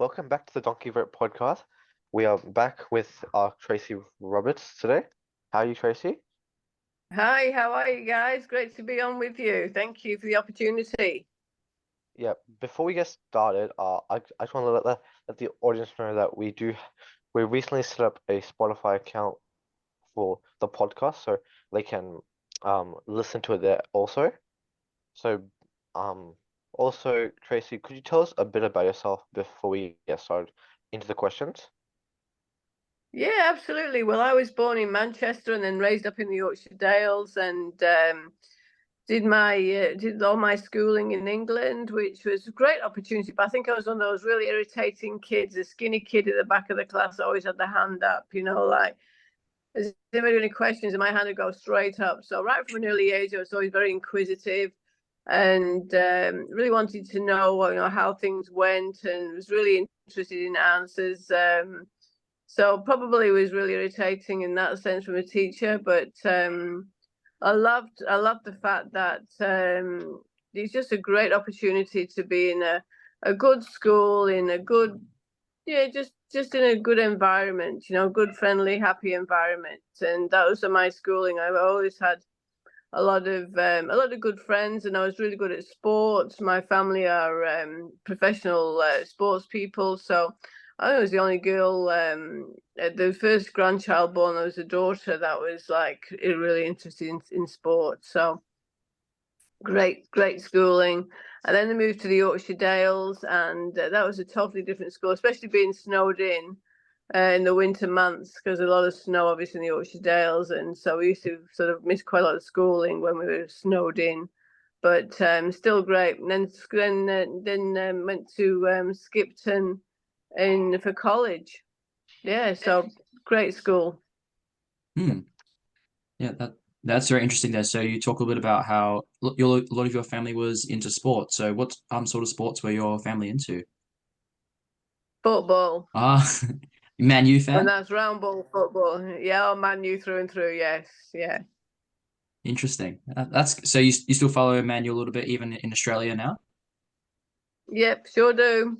welcome back to the Donkey Vote podcast. We are back with Tracy Roberts today. How are you, Tracy? Hi, how are you guys? Great to be on with you. Thank you for the opportunity. Yeah, before we get started, I just want to let the audience know that we recently set up a Spotify account for the podcast, so they can listen to it there also. So also, Tracy, could you tell us a bit about yourself before we get started into the questions? Yeah, absolutely. Well, I was born in Manchester and then raised up in the Yorkshire Dales, and did all my schooling in England, which was a great opportunity. But I think I was one of those really irritating kids, a skinny kid at the back of the class, always had the hand up, like, is anybody any questions? And my hand would go straight up. So right from an early age, I was always very inquisitive and really wanted to know, how things went, and was really interested in answers. So probably was really irritating in that sense from a teacher, but I loved the fact that it's just a great opportunity to be in a good school, in a good, yeah, just in a good environment, good, friendly, happy environment. And that was my schooling. I've always had a lot of good friends, and I was really good at sports. My family are professional sports people, so I was the only girl. The first grandchild born, there was a daughter that was like really interested in sports. So great schooling. And then they moved to the Yorkshire Dales, and that was a totally different school, especially being snowed in the winter months, because a lot of snow obviously in the Yorkshire Dales, and so we used to sort of miss quite a lot of schooling when we were snowed in. But still great. And then went to Skipton in for college. Yeah, so great school. Hmm. Yeah, that's very interesting there. So you talk a little bit about how a lot of your family was into sports. So what sort of sports were your family into? Football. Ah, Man U And fan? that's round ball football. Yeah, oh, Man U through and through. Yes, yeah. Interesting. That's so you still follow Man U a little bit even in Australia now? Yep, sure do.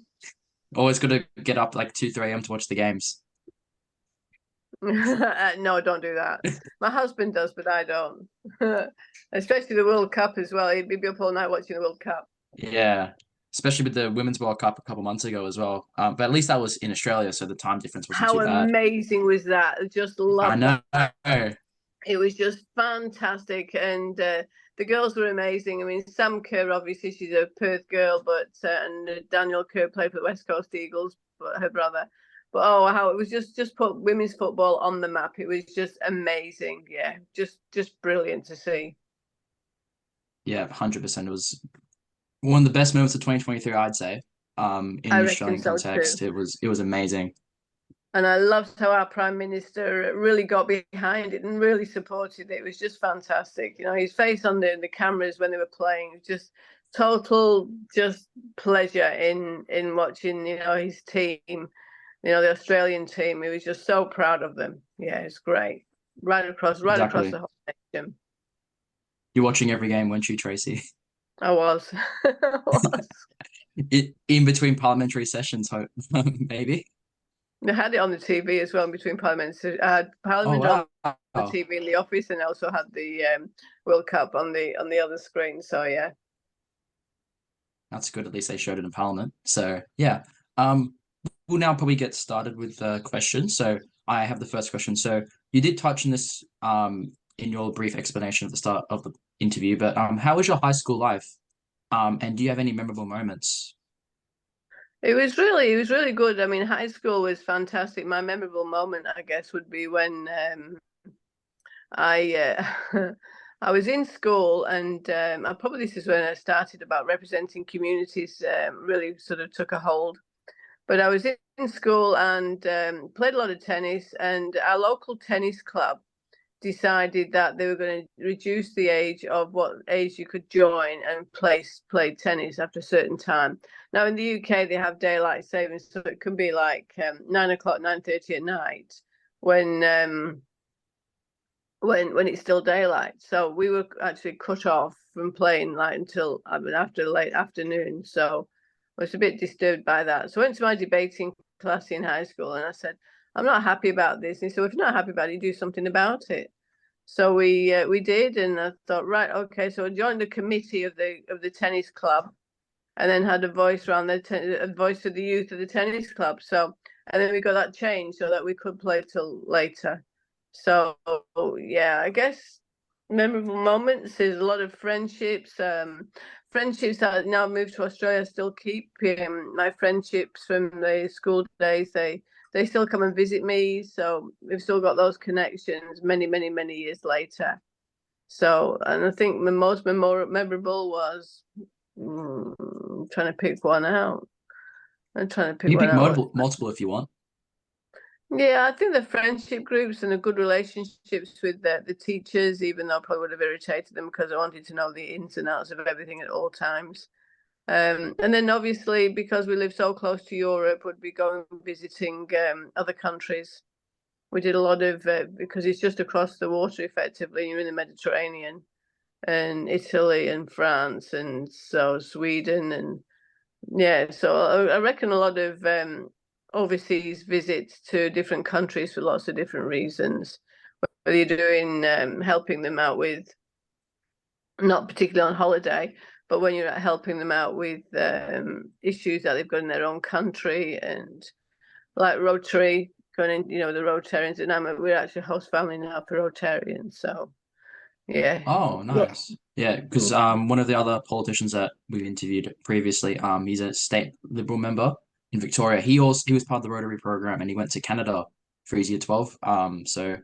Always got to get up like 2, 3 a.m. to watch the games. No, don't do that. My husband does, but I don't. Especially the World Cup as well. He'd be up all night watching the World Cup. Yeah, especially with the Women's World Cup a couple months ago as well. But at least that was in Australia, so the time difference wasn't How too bad. amazing was that? I just I loved know. that. It was just fantastic, and the girls were amazing. I mean, Sam Kerr, obviously, she's a Perth girl, but and Daniel Kerr played for the West Coast Eagles, but her brother. But oh, how it was just put women's football on the map. It was just amazing. Yeah, just brilliant to see. Yeah, 100%. It was one of the best moments of 2023, I'd say. In I the reckon Australian so context, too. it was amazing. And I loved how our Prime Minister really got behind it and really supported it. It was just fantastic. His face on the cameras when they were playing, just total just pleasure in watching, his team, the Australian team. He was just so proud of them. Yeah, it's great. Right across Exactly. the whole nation. You're watching every game, weren't you, Tracy? I was. I was. In between parliamentary sessions, maybe. They had it on the TV as well in between parliaments. I had Oh Parliament on the wow, TV in the office, and also had the World Cup on the other screen. So yeah. that's good. At least they showed it in Parliament. So yeah, um, we'll now probably get started with the questions. So I have the first question. So you did touch on this in your brief explanation at the start of the interview, but how was your high school life? And do you have any memorable moments? It was really good. I mean, high school was fantastic. My memorable moment, I guess, would be when I I was in school, and probably this is when I started about representing communities. Really sort of took a hold. But I was in school and played a lot of tennis, and our local tennis club decided that they were going to reduce the age of what age you could join and play tennis after a certain time. Now in the UK they have daylight savings, so it can be like 9 o'clock, 9:30 at night when when it's still daylight. So we were actually cut off from playing like until after late afternoon. So was a bit disturbed by that. So I went to my debating class in high school and I said, I'm not happy about this. And he said, if you're not happy about it, do something about it. So we did, and I thought, right, okay. So I joined the committee of the tennis club, and then had a voice around a voice for the youth of the tennis club. So, and then we got that changed so that we could play till later. So yeah, I guess memorable moments is a lot of friendships. Friendships that now moved to Australia still keep. My friendships from the school days, they still come and visit me. So we've still got those connections many years later. So, and I think the most memorable was trying to pick one out. I'm trying to pick You one pick out. multiple if you want. Yeah, I think the friendship groups and the good relationships with the teachers, even though I probably would have irritated them because I wanted to know the ins and outs of everything at all times. And then obviously, because we live so close to Europe, would be going visiting other countries. We did a lot of, because it's just across the water effectively, you're in the Mediterranean, and Italy and France, and so Sweden, and yeah, so I reckon a lot of overseas visits to different countries for lots of different reasons. Whether you're doing helping them out with, not particularly on holiday, but when you're helping them out with issues that they've got in their own country, and like Rotary, going in, the Rotarians, and we're actually a host family now for Rotarians. So yeah. Oh, nice. Yeah, because one of the other politicians that we've interviewed previously, he's a state Liberal member in Victoria. He was part of the Rotary program, and he went to Canada for his year 12. So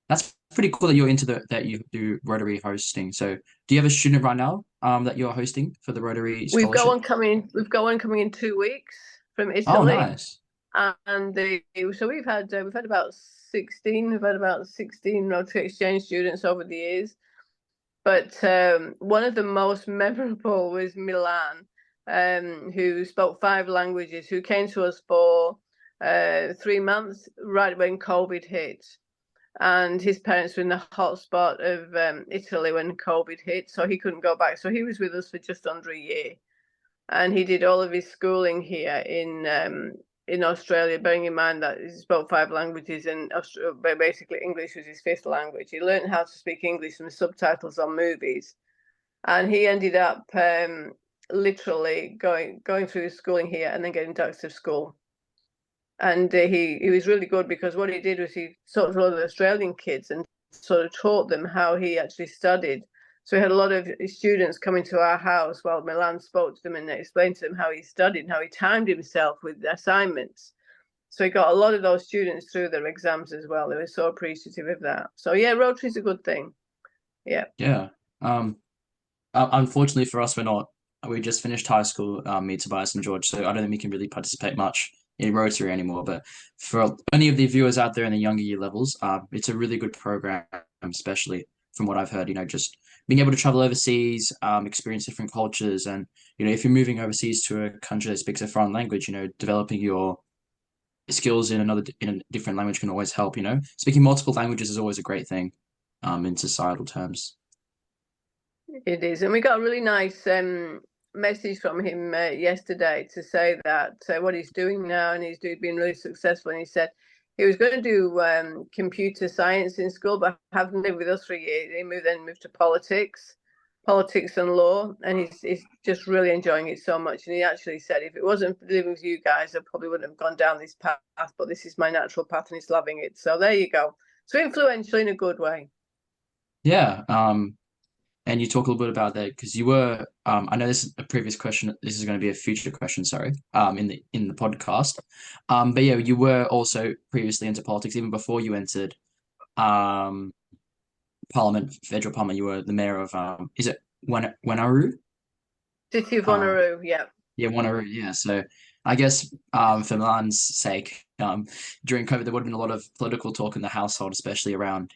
that's pretty cool that you're into that you do Rotary hosting. So do you have a student right now that you're hosting for the Rotary We've got scholarship? one coming. We've got one coming in 2 weeks from Oh, Italy. nice. And so we've had about 16. We've had about 16 Rotary exchange students over the years. But one of the most memorable was Milan, who spoke 5 languages, who came to us for 3 months right when COVID hit. And his parents were in the hotspot of Italy when COVID hit, so he couldn't go back. So he was with us for just under a year, and he did all of his schooling here in Australia. Bearing in mind that he spoke 5 languages, and basically English was his 5th language. He learned how to speak English from subtitles on movies, and he ended up literally going through his schooling here and then getting ducked to school. And he was really good, because what he did was he taught a lot of Australian kids and sort of taught them how he actually studied. So we had a lot of students coming to our house while Milan spoke to them and explained to them how he studied and how he timed himself with assignments. So he got a lot of those students through their exams as well. They were so appreciative of that. So yeah, Rotary's a good thing. Yeah. Yeah. Unfortunately for us, we just finished high school, me, Tobias, and George, so I don't think we can really participate much in Rotary anymore. But for any of the viewers out there in the younger year levels, it's a really good program, especially from what I've heard, just being able to travel overseas, experience different cultures, and, if you're moving overseas to a country that speaks a foreign language, developing your skills in a different language can always help, Speaking multiple languages is always a great thing, in societal terms. It is, and we got a really nice message from him yesterday to say that what he's doing now, and he's been really successful. And he said he was going to do computer science in school, but having lived with us for a year, he moved to politics and law, and he's just really enjoying it so much. And he actually said, if it wasn't for living with you guys, I probably wouldn't have gone down this path, but this is my natural path, and he's loving it. So there you go. So influential in a good way. Yeah. And you talk a little bit about that because you were, I know this is a previous question. This is going to be a future question, sorry, in the podcast. But yeah, you were also previously into politics even before you entered Parliament, federal Parliament. You were the mayor of, is it Wanneroo? City of Wanneroo, yeah. Yeah, Wanneroo, yeah. So I guess for Milan's sake, during COVID, there would have been a lot of political talk in the household, especially around,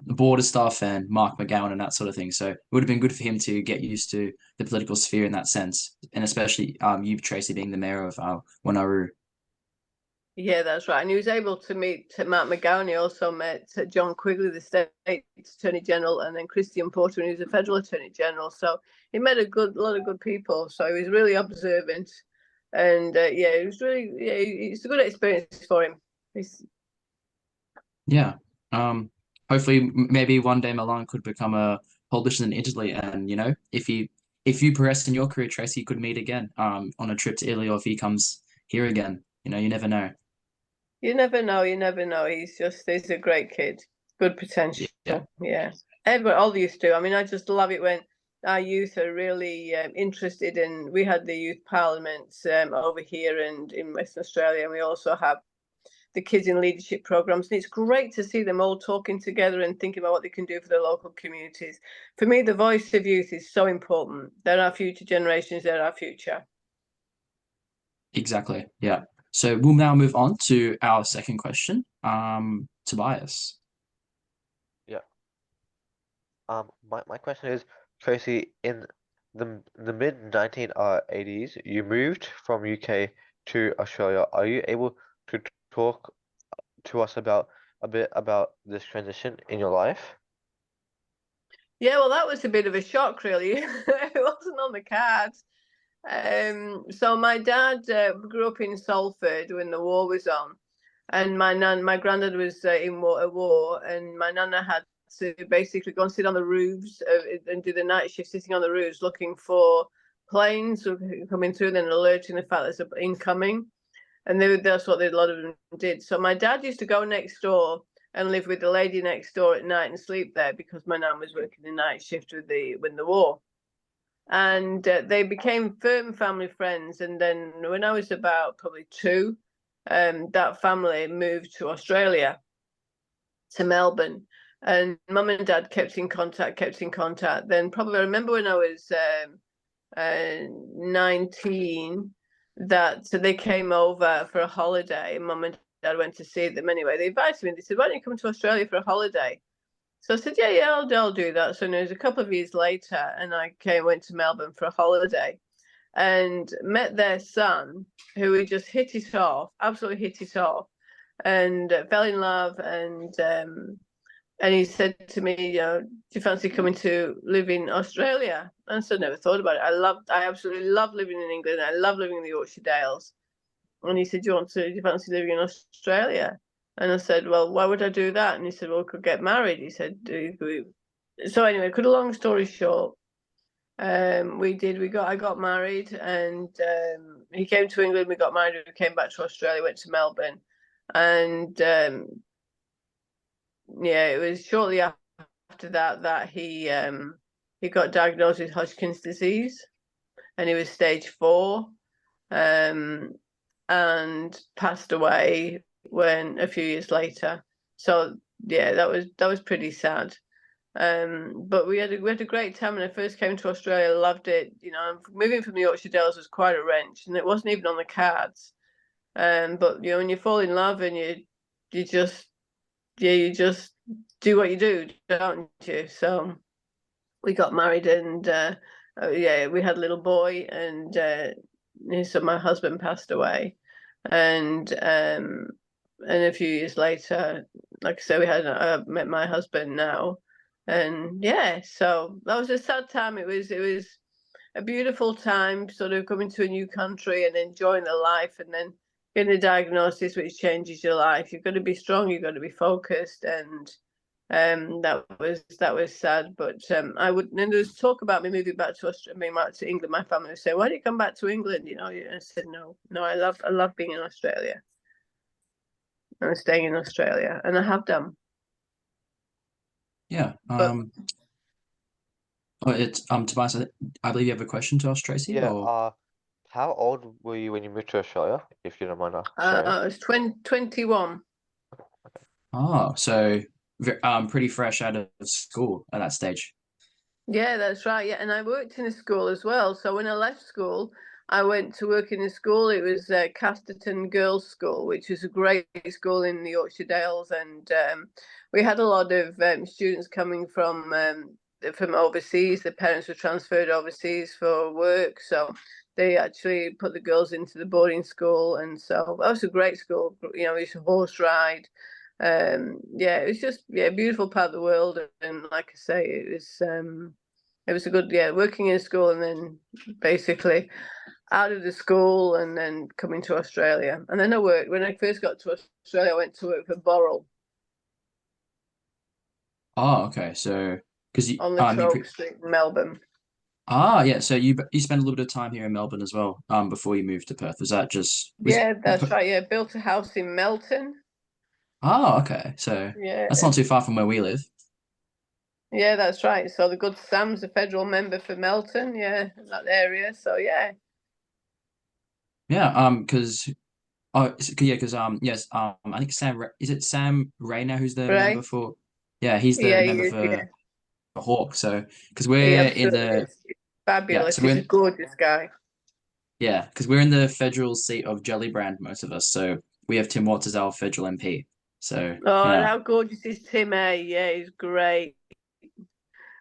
the border stuff and Mark McGowan and that sort of thing. So it would have been good for him to get used to the political sphere in that sense, and especially you, Tracy, being the mayor of Wanneroo. Yeah, that's right. And he was able to meet Mark McGowan. He also met John Quigley, the state attorney general, and then Christian Porter, who's a federal attorney general. So he met a lot of good people. So he was really observant And it was really, it's a good experience for him. Yeah. Hopefully, maybe one day Milan could become a politician in Italy, and if you progress in your career, Tracy, you could meet again on a trip to Italy, or if he comes here again. You never know. You never know. You never know. He's a great kid. Good potential. Yeah. Yeah. Everybody, all the youth do. I mean, I just love it when our youth are really interested in. We had the youth parliaments over here and in Western Australia, and we also have the kids in leadership programs. And it's great to see them all talking together and thinking about what they can do for their local communities. For me, the voice of youth is so important. They're our future generations. They're our future. Exactly. Yeah. So we'll now move on to our second question. Tobias. Yeah. My question is, Tracy, in the mid 1980s, you moved from UK to Australia. Are you able to talk to us about a bit about this transition in your life? Yeah, well, that was a bit of a shock, really. It wasn't on the cards. So my dad grew up in Salford when the war was on, and my granddad was in a war, and my nana had to basically go and sit on the roofs and do the night shift, sitting on the roofs looking for planes coming through, and then alerting the fact there's incoming, and that's what a lot of them did. So my dad used to go next door and live with the lady next door at night and sleep there because my nan was working the night shift when the war. And they became firm family friends. And then when I was about probably 2, that family moved to Australia, to Melbourne. And mum and dad kept in contact. Then probably I remember when I was 19 that they came over for a holiday. Mum and dad went to see them anyway. They invited me. They said, "Why don't you come to Australia for a holiday?" So I said, yeah, I'll do that. So it was a couple of years later, and I went to Melbourne for a holiday and met their son, who we just hit it off, absolutely hit it off, and fell in love. And he said to me, do you fancy coming to live in Australia? And so I never thought about it. I absolutely love living in England. I love living in the Yorkshire Dales. And he said, do you fancy living in Australia? And I said, well, why would I do that? And he said, well, we could get married. He said, so anyway, cut a long story short, I got married, and he came to England, we got married, we came back to Australia, went to Melbourne. And it was shortly after that he got diagnosed with Hodgkin's disease, and he was stage 4. And passed away a few years later. So yeah, that was pretty sad. But we had a great time when I first came to Australia. I loved it. Moving from the Yorkshire Dales was quite a wrench, and it wasn't even on the cards. But when you fall in love and you just do what you do, don't you? So we got married, and we had a little boy, and so my husband passed away. And a few years later, like I said, I met my husband now. And so that was a sad time. It was a beautiful time, sort of coming to a new country and enjoying the life, and then getting a diagnosis which changes your life. You've got to be strong, you've got to be focused, and that was sad. But and there was talk about me moving back to Australia, back to England. My family would say, "Why do you come back to England?" And I said, "No, I love being in Australia. I'm staying in Australia, and I have done." Yeah. Tobias, I believe you have a question to ask Tracy, Yeah. or How old were you when you moved to Australia, if you don't mind sharing? I was 21. So pretty fresh out of school at that stage. Yeah, that's right. Yeah, and I worked in a school as well. So when I left school, I went to work in a school. It was Casterton Girls' School, which was a great school in the Yorkshire Dales, and we had a lot of students coming from overseas. The parents were transferred overseas for work, so they actually put the girls into the boarding school, and so that was a great school. We used to horse ride. It was just a beautiful part of the world, and like I say, it was a good working in school, and then basically out of the school and then coming to Australia. And then I worked, when I first got to Australia, I went to work for Boral Oh, okay. So because on the Troke Street in Melbourne. yeah, so you spent a little bit of time here in Melbourne as well, before you moved to Perth. Was that just was Yeah, that's right. Yeah, built a house in Melton. okay. So that's Yeah, not too far from where we live. yeah, that's right. So the good Sam's a federal member for Melton. Yeah, that area. So yeah. Yeah, because yeah, because yes, I think is it Sam Rayner who's the member Right. for? Yeah, he's the Yeah, he member is. Yeah, for Hawke. So because he we're in absolutely the is. He's fabulous. so He's a gorgeous guy. because we're in the federal seat of Gellibrand, most of us. So we have Tim Watts as our federal MP. So Oh, and yeah, how gorgeous is Tim A? Yeah, he's great.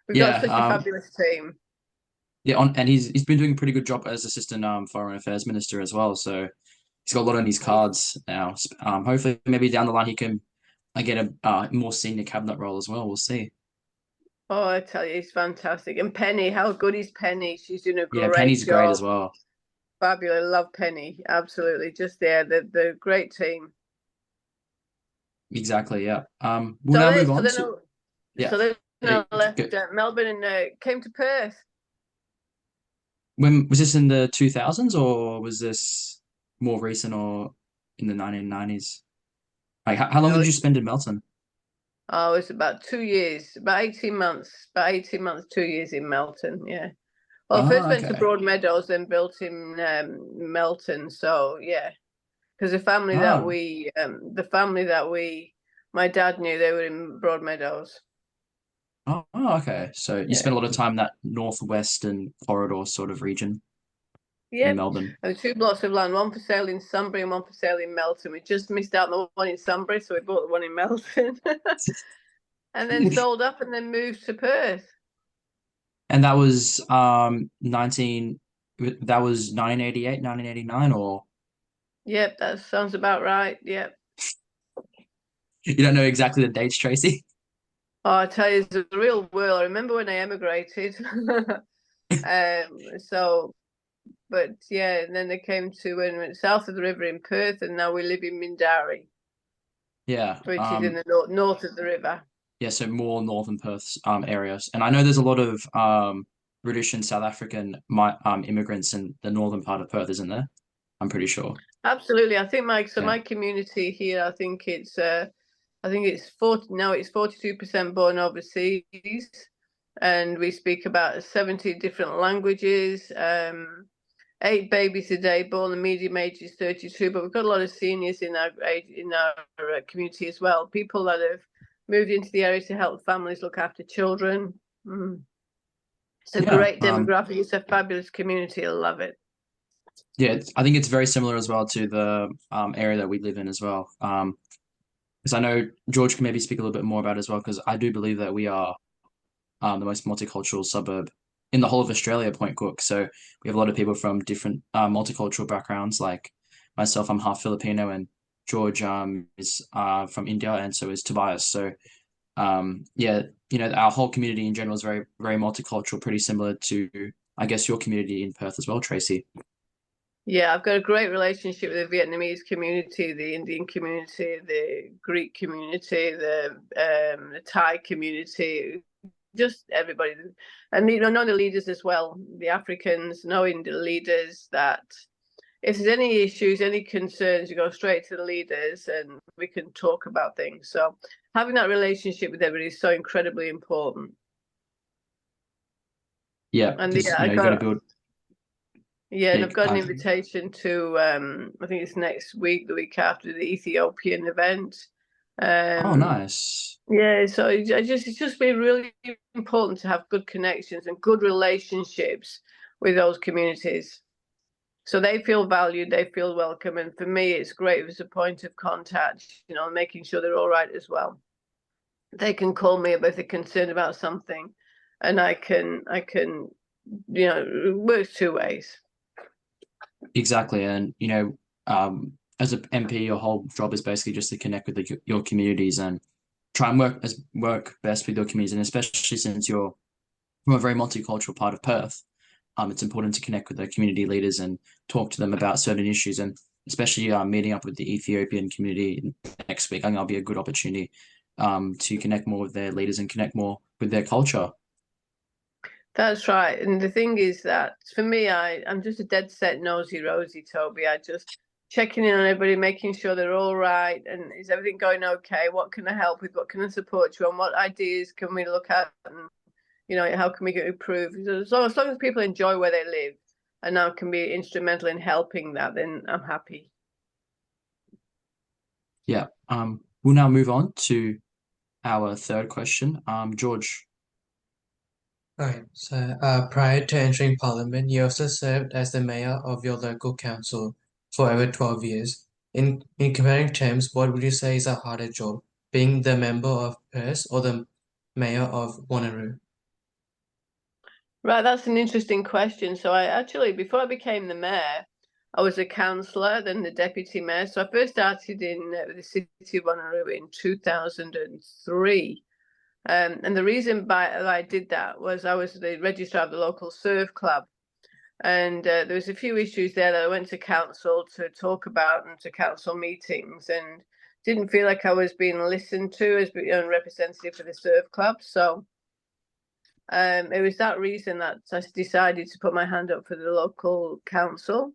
We've got yeah, such a fabulous team. yeah. And he's been doing a pretty good job as assistant foreign affairs minister as well. So he's got a lot on his cards now. Hopefully, maybe down the line he can get a more senior cabinet role as well. We'll see. Oh, I tell you, he's fantastic. And Penny, how good is Penny? She's doing a Yeah, great Penny's great as job. well. Fabulous. Love Penny. Absolutely. Just there. The great team. Exactly. Yeah. We'll now move on to yeah. So then I left Good. Melbourne and came to Perth. When was this in the 2000s or was this more recent or in the 1990s? Like, how long No, did you spend in Melton? oh, it's about 2 years, about 18 months, 2 years in Melton. Yeah. Well, I first Oh, went to okay. Broadmeadows, then built in Melton. So yeah, because Oh, the family that my dad knew, they were in Broadmeadows. okay. So you Yeah. spent a lot of time in that northwestern corridor sort of region in Yep. Melbourne. And two blocks of land, one for sale in Sunbury and one for sale in Melton. We just missed out on the one in Sunbury, so we bought the one in Melton. And then sold up and then moved to Perth. And that was 1988, 1989, or Yep, that sounds about right. Yep. you don't know exactly the dates, Tracy? Oh, I tell you, it's a real whirl. I remember when I emigrated. So, but yeah, and then they came to when we went south of the river in Perth, and now we live in Mindarie, Yeah. which is in the north of the river. Yeah, so more northern Perth areas. And I know there's a lot of British and South African immigrants in the northern part of Perth, isn't there? I'm pretty sure. Absolutely. I think Yeah. my community here, I think it's 40 now, it's 42% born overseas, and we speak about 70 different languages. 8 babies a day born. The medium age is 32, but we've got a lot of seniors in our community as well. People that have moved into the area to help families look after children. It's a Yeah. great demographic. It's a fabulous community. I love it. Yeah, I think it's very similar as well to the area that we live in as well. Because I know George can maybe speak a little bit more about it as well, because I do believe that we are the most multicultural suburb in the whole of Australia, Point Cook. So we have a lot of people from different multicultural backgrounds. Like myself, I'm half Filipino, and George is from India, and so is Tobias. So yeah, our whole community in general is very, very multicultural, pretty similar to, I guess, your community in Perth as well, Tracy. Yeah, I've got a great relationship with the Vietnamese community, the Indian community, the Greek community, the Thai community, just everybody. And knowing the leaders as well, the Africans, knowing the leaders that if there's any issues, any concerns, you go straight to the leaders and we can talk about things. So having that relationship with everybody is so incredibly important. Yeah, And because yeah, you got to build. and Yeah, I've got an invitation to I think it's next week, the week after, the Ethiopian event. oh, nice. Yeah, so it's just been really important to have good connections and good relationships with those communities. So they feel valued, they feel welcome, and for me, it's great as a point of contact. Making sure they're all right as well. They can call me if they're concerned about something, and I can, it works two ways. Exactly, and as an MP, your whole job is basically just to connect with your communities and try and work best with your communities, and especially since you're from a very multicultural part of Perth, it's important to connect with the community leaders and talk to them about certain issues, and especially meeting up with the Ethiopian community next week. I think that'll be a good opportunity to connect more with their leaders and connect more with their culture. That's right. And the thing is that for me, I'm just a dead set nosy Rosie, Toby. I just checking in on everybody, making sure they're all right, and is everything going okay? What can I help with? What can I support you on? What ideas can we look at? And how can we get improved? As long as people enjoy where they live and now can be instrumental in helping that, then I'm happy. Yeah. We'll now move on to our third question. George. Right. So, prior to entering Parliament, you also served as the mayor of your local council for over 12 years. In comparing terms, what would you say is a harder job, being the member of Pearce or the mayor of Wanneroo? Right, that's an interesting question. So I actually, before I became the mayor, I was a councillor, then the deputy mayor. So I first started in the city of Wanneroo in 2003. And the reason I did that was I was the registrar of the local surf club. And there was a few issues there that I went to council to talk about and to council meetings, and didn't feel like I was being listened to as a representative for the surf club. So it was that reason that I decided to put my hand up for the local council.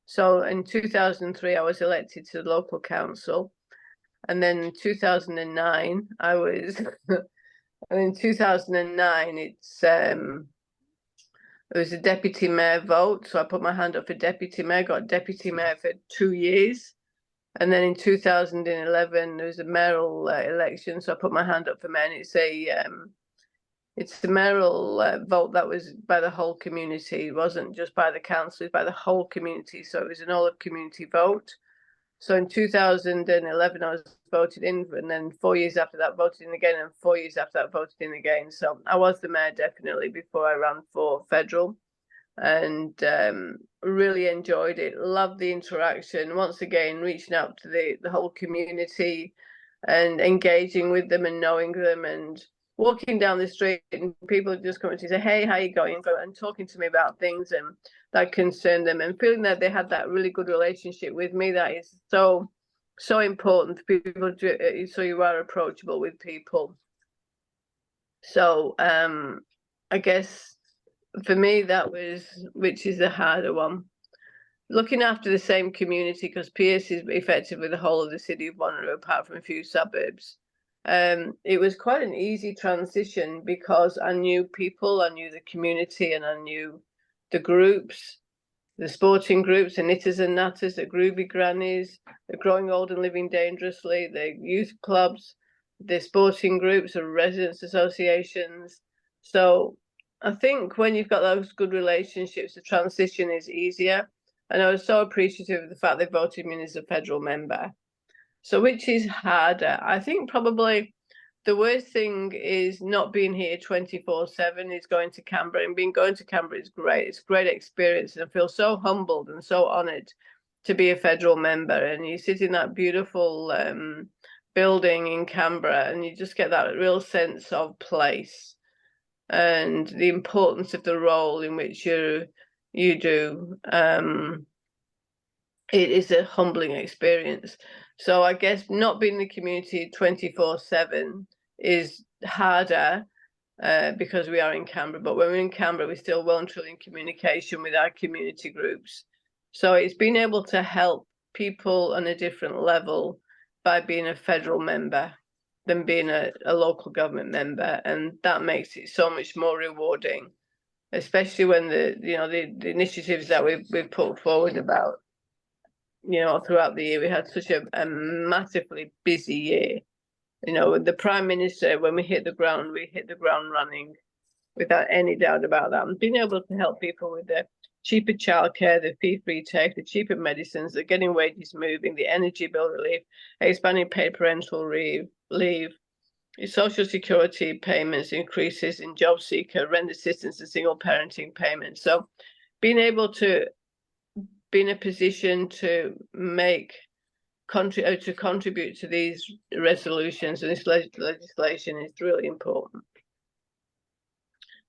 So in 2003, I was elected to the local council. And then in 2009, I was, and in 2009, it was a deputy mayor vote. So I put my hand up for deputy mayor, got deputy mayor for 2 years. And then in 2011, there was a mayoral election. So I put my hand up for mayor, and it's the mayoral vote that was by the whole community. It wasn't just by the council, it was by the whole community. So it was an all of community vote. So in 2011, I was voted in, and then 4 years after that, voted in again, and 4 years after that, voted in again. So I was the mayor definitely before I ran for federal, and really enjoyed it. Loved the interaction. Once again, reaching out to the whole community and engaging with them and knowing them, and walking down the street and people just coming to say, "Hey, how you going?" and talking to me about things and that concern them, and feeling that they had that really good relationship with me. That is so important for people to, so you are approachable with people. So I guess for me that was, which is the harder one, looking after the same community, because Pearce is effectively the whole of the city of Wanneroo apart from a few suburbs. It was quite an easy transition because I knew people, I knew the community, and I knew the groups, the sporting groups, the knitters and natters, the groovy grannies, the growing old and living dangerously, the youth clubs, the sporting groups, the residents associations. So I think when you've got those good relationships, the transition is easier. And I was so appreciative of the fact they voted me in as a federal member. So which is harder? I think probably the worst thing is not being here 24/7, is going to Canberra. And going to Canberra is great. It's a great experience. And I feel so humbled and so honoured to be a federal member. And you sit in that beautiful building in Canberra and you just get that real sense of place and the importance of the role in which you do. It is a humbling experience. So I guess not being in the community 24/7 is harder because we are in Canberra. But when we're in Canberra, we're still well and truly in communication with our community groups. So it's been able to help people on a different level by being a federal member than being a local government member, and that makes it so much more rewarding, especially when the initiatives that we've put forward about. Throughout the year, we had such a massively busy year. With the Prime Minister, when we hit the ground running, without any doubt about that. And being able to help people with the cheaper childcare, the fee-free tech, the cheaper medicines, the getting wages moving, the energy bill relief, expanding paid parental leave, social security payments increases in job seeker, rent assistance, and single parenting payments. So being able to be in a position to contribute to these resolutions and this legislation is really important.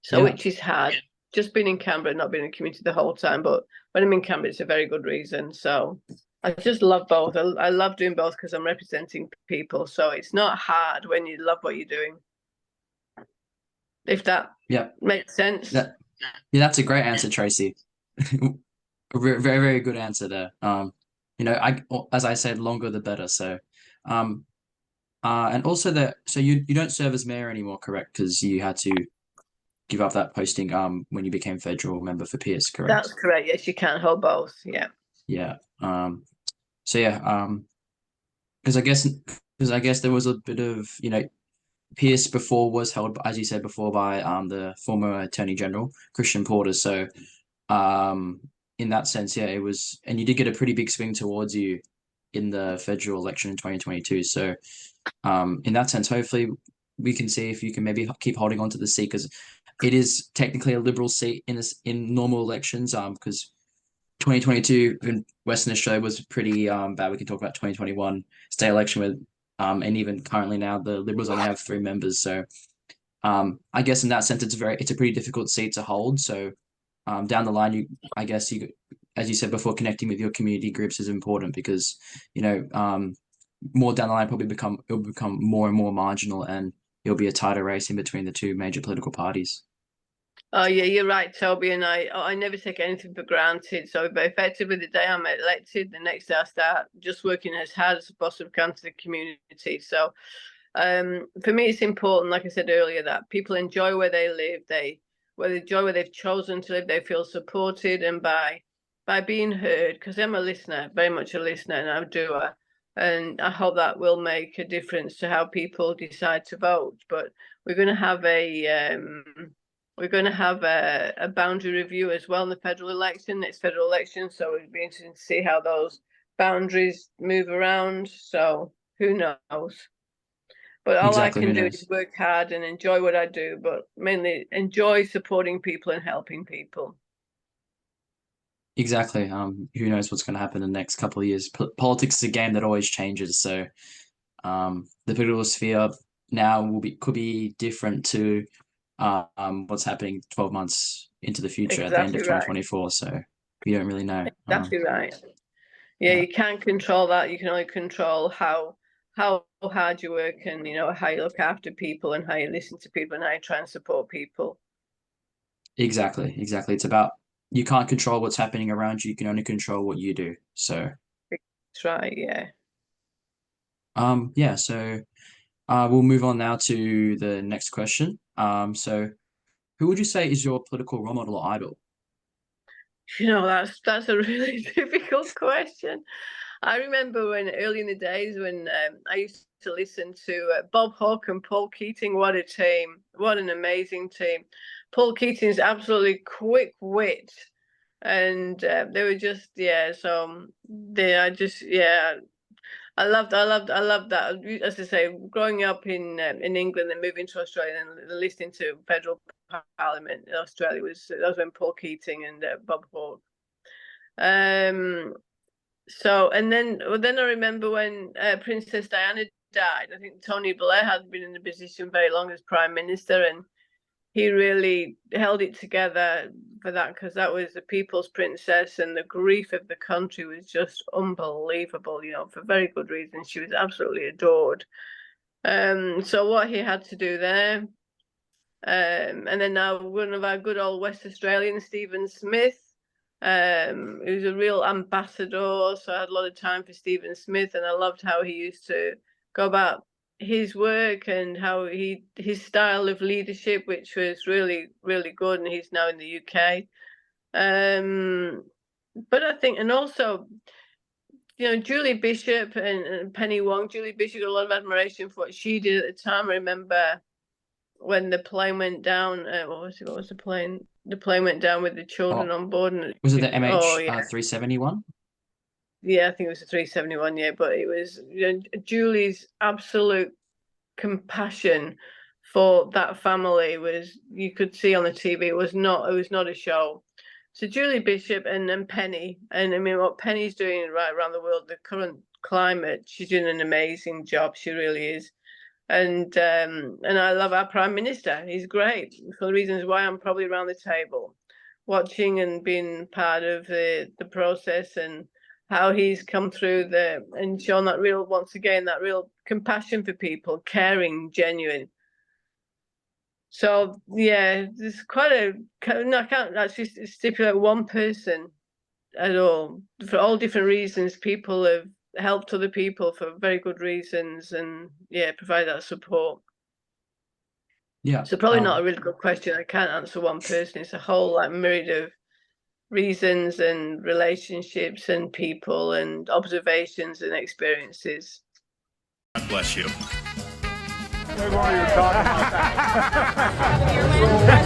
So which is hard. just been in Canberra, not been in community the whole time. But when I'm in Canberra, it's a very good reason. So I just love both. I love doing both because I'm representing people. So it's not hard when you love what you're doing. If that makes sense. That's a great answer, Tracy. Very, very good answer there. As I said, longer the better. So, and also so you don't serve as mayor anymore, correct? Because you had to give up that posting when you became federal member for Pearce, correct? That's correct. Yes, you can't hold both. Yeah. Yeah. So yeah. Because I guess there was a bit of Pearce before was held, as you said before, by the former Attorney General Christian Porter. So in that sense, yeah, it was, and you did get a pretty big swing towards you in the federal election in 2022. So in that sense, hopefully we can see if you can maybe keep holding on to the seat, because it is technically a Liberal seat in normal elections. Because 2022 in Western Australia was pretty bad. We can talk about 2021 state election with and even currently now the Liberals only have 3 members. So I guess in that sense it's a pretty difficult seat to hold. So down the line, as you said before, connecting with your community groups is important, because more down the line it'll become more and more marginal, and it'll be a tighter race in between the 2 major political parties. Oh yeah, you're right, Toby, and I never take anything for granted. So, but effectively, the day I'm elected, the next day I start just working as hard as possible can to the community. So, for me, it's important, like I said earlier, that people enjoy where they live. They enjoy where they've chosen to live. They feel supported, and by being heard, because I'm a listener, very much a listener, and I'm a doer. And I hope that will make a difference to how people decide to vote. But we're going to have a boundary review as well in the federal election, next federal election. So it'd be interesting to see how those boundaries move around. So who knows? But all Exactly, I can do is work hard and enjoy what I do, but mainly enjoy supporting people and helping people. Exactly. Who knows what's going to happen in the next couple of years? Politics is a game that always changes. So the political sphere now could be different to what's happening 12 months into the future at the end of 2024. Right. So we don't really know. Exactly right. Yeah, you can't control that. You can only control how hard you work, and how you look after people, and how you listen to people, and how you try and support people. Exactly. It's about, you can't control what's happening around you. You can only control what you do. So that's right. Yeah. Yeah. So we'll move on now to the next question. So who would you say is your political role model or idol? That's a really difficult question. I remember when early in the days when I used to listen to Bob Hawke and Paul Keating. What a team! What an amazing team! Paul Keating's absolutely quick wit, and they were just So I loved that. As I say, growing up in England and moving to Australia and listening to federal parliament in Australia that was when Paul Keating and Bob Hawke. So and then I remember when Princess Diana died. I think Tony Blair had been in the position very long as Prime Minister, and he really held it together for that, because that was the people's princess, and the grief of the country was just unbelievable, for very good reasons. She was absolutely adored. So what he had to do there. And then now one of our good old West Australians, Stephen Smith, who's a real ambassador. So I had a lot of time for Stephen Smith, and I loved how he used to go about his work and how his style of leadership, which was really, really good. And he's now in the UK. But I think, and also, Julie Bishop and Penny Wong. Julie Bishop got a lot of admiration for what she did at the time. I remember when the plane went down. What was the plane? The plane went down with the children on board. And was it the MH371? Yeah, I think it was the 371. Yeah, but it was Julie's absolute compassion for that family was, you could see on the TV. It was not a show. So Julie Bishop and then Penny, and I mean what Penny's doing right around the world, the current climate, she's doing an amazing job. She really is. And I love our Prime Minister. He's great for the reasons why I'm probably around the table, watching and being part of the process, and how he's come through and shown that real, once again, that real compassion for people, caring, genuine. So yeah, there's quite no, I can't actually stipulate one person at all. For all different reasons, people have helped other people for very good reasons, and yeah, provide that support. Yeah. So probably not a really good question. I can't answer one person. It's a whole myriad of reasons and relationships and people and observations and experiences. God bless you. As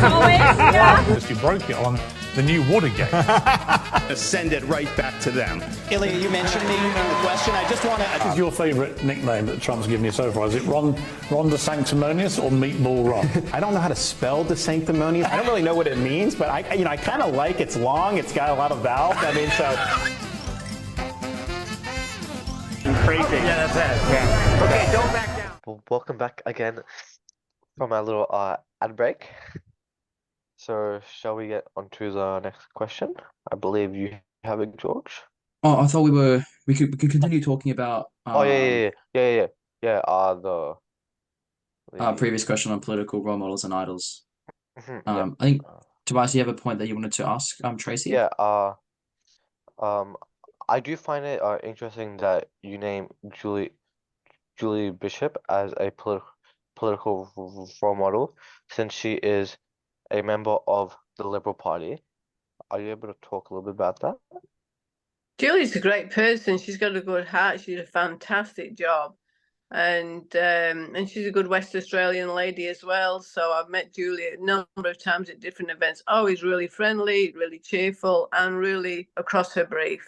always, yeah. You broke it on the new Watergate. Send it right back to them. Ilya, you mentioned me in the question. I just want to. What is your favourite nickname that Trump's given you so far? Is it Ron the Sanctimonious or Meatball Ron? I don't know how to spell the sanctimonious. I don't really know what it means, but I kind of like it's long. It's got a lot of vowels. I mean, so. Crazy. Yeah, that's it. Yeah. Okay, don't back down. Well, welcome back again from our little ad break. So, shall we get on to the next question? I believe you have it, George. Oh, I thought we could continue talking about Oh yeah. The previous question on political role models and idols. yeah. I think Tobias, you have a point that you wanted to ask Tracy? Yeah, I do find it interesting that you name Julie Bishop as a political role model, since she is a member of the Liberal Party. Are you able to talk a little bit about that? Julie's a great person. She's got a good heart. She did a fantastic job, and she's a good West Australian lady as well. So I've met Julie a number of times at different events. Always really friendly, really cheerful, and really across her brief.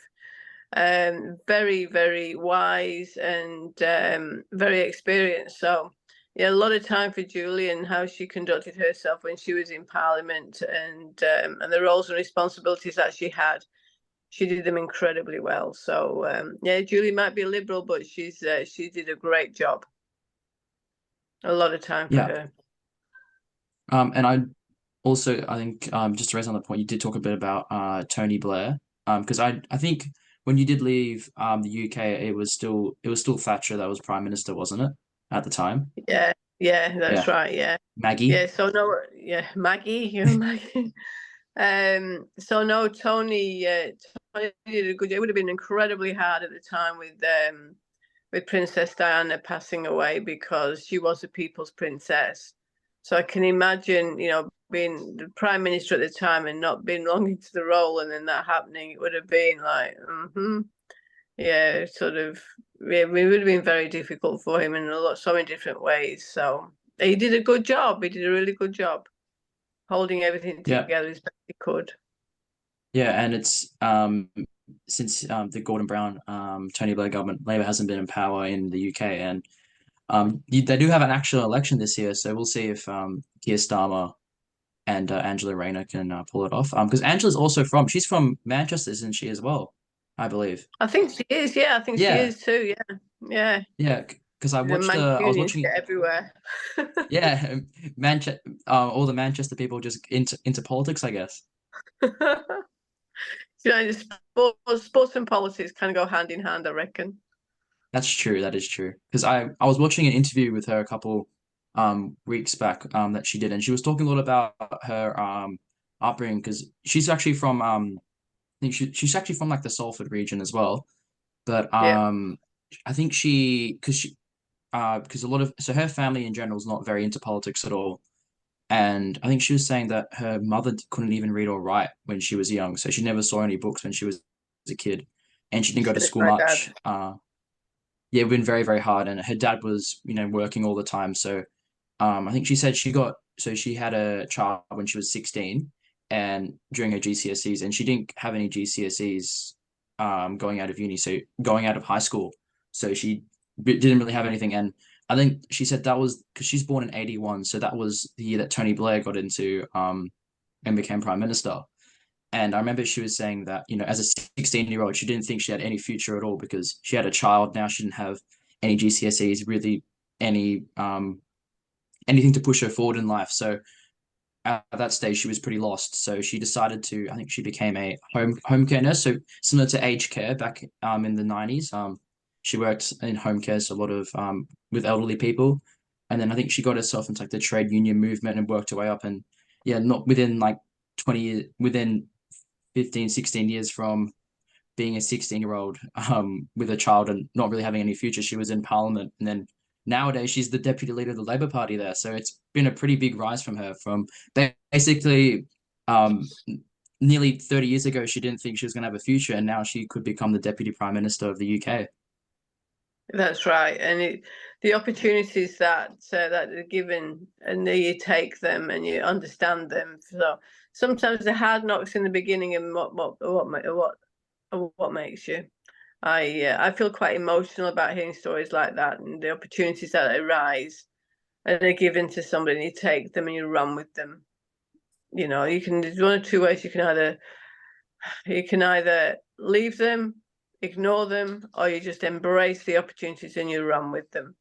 Very, very wise and very experienced. So yeah, a lot of time for Julie and how she conducted herself when she was in Parliament, and the roles and responsibilities that she had. She did them incredibly well. So yeah, Julie might be a Liberal, but she did a great job. A lot of time for her. And I think just to raise on the point, you did talk a bit about Tony Blair. Because I think when you did leave the UK, it was still Thatcher that was Prime Minister, wasn't it, at the time? Yeah, that's right. Yeah, Maggie. Yeah, so no, yeah, Maggie, Maggie. So no, Tony did a good job. It would have been incredibly hard at the time with Princess Diana passing away, because she was the people's princess. So I can imagine, being the Prime Minister at the time and not being long into the role, and then that happening, it would have been like, yeah, sort of, yeah, it would have been very difficult for him in so many different ways. So he did a good job. He did a really good job holding everything together as best he could. Yeah, and it's since the Gordon Brown Tony Blair government, Labor hasn't been in power in the UK, and they do have an actual election this year, so we'll see if Keir Starmer and Angela Rayner can pull it off. Because Angela's also she's from Manchester, isn't she, as well? I believe. I think she is. Yeah, I think she is too. Yeah. Yeah, because I was watching everywhere. Yeah, Manchester. All the Manchester people just into politics, I guess. Sports and politics kind of go hand in hand, I reckon. That's true. That is true. Because I was watching an interview with her a couple weeks back that she did, and she was talking a lot about her upbringing, because she's actually from I think she's actually from like the Salford region as well, but I think because a lot of her family in general is not very into politics at all, and I think she was saying that her mother couldn't even read or write when she was young, so she never saw any books when she was a kid, and she didn't go to school much. Yeah, it's been very, very hard, and her dad was working all the time, so I think she said she had a child when she was 16, and during her GCSEs, and she didn't have any GCSEs going out of high school, so she didn't really have anything. And I think she said that was because she's born in 81, so that was the year that Tony Blair got into and became Prime Minister. And I remember she was saying that, as a 16-year-old, she didn't think she had any future at all, because she had a child now. She didn't have any GCSEs, really any anything to push her forward in life. So at that stage, she was pretty lost. So she decided to, I think she became a home care nurse. So similar to aged care back in the 90s. She worked in home care, so a lot of with elderly people. And then I think she got herself into like the trade union movement and worked her way up. And yeah, not within like 20 years, within 15, 16 years from being a 16-year-old with a child and not really having any future, she was in Parliament. And then nowadays she's the deputy leader of the Labour Party there. So it's been a pretty big rise from her from basically nearly 30 years ago, she didn't think she was going to have a future, and now she could become the deputy prime minister of the UK. That's right, and the opportunities that that are given, and you take them and you understand them. So sometimes the hard knocks in the beginning, and what makes you. I feel quite emotional about hearing stories like that, and the opportunities that arise and they're given to somebody, and you take them and you run with them. You know, there's one of two ways. You can either leave them, ignore them, or you just embrace the opportunities and you run with them.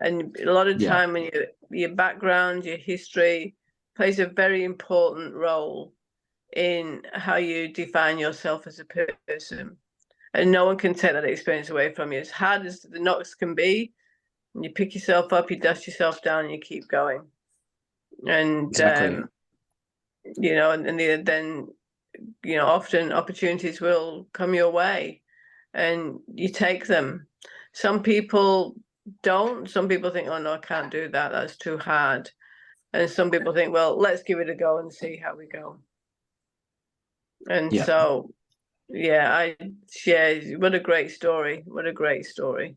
And a lot of time when your background, your history plays a very important role in how you define yourself as a person. And no one can take that experience away from you. As hard as the knocks can be, you pick yourself up, you dust yourself down, and you keep going. And Exactly. you know, and then you know, often opportunities will come your way and you take them. Some people don't. Some people think, oh no, I can't do that, that's too hard. And some people think, well, let's give it a go and see how we go. And so what a great story. What a great story.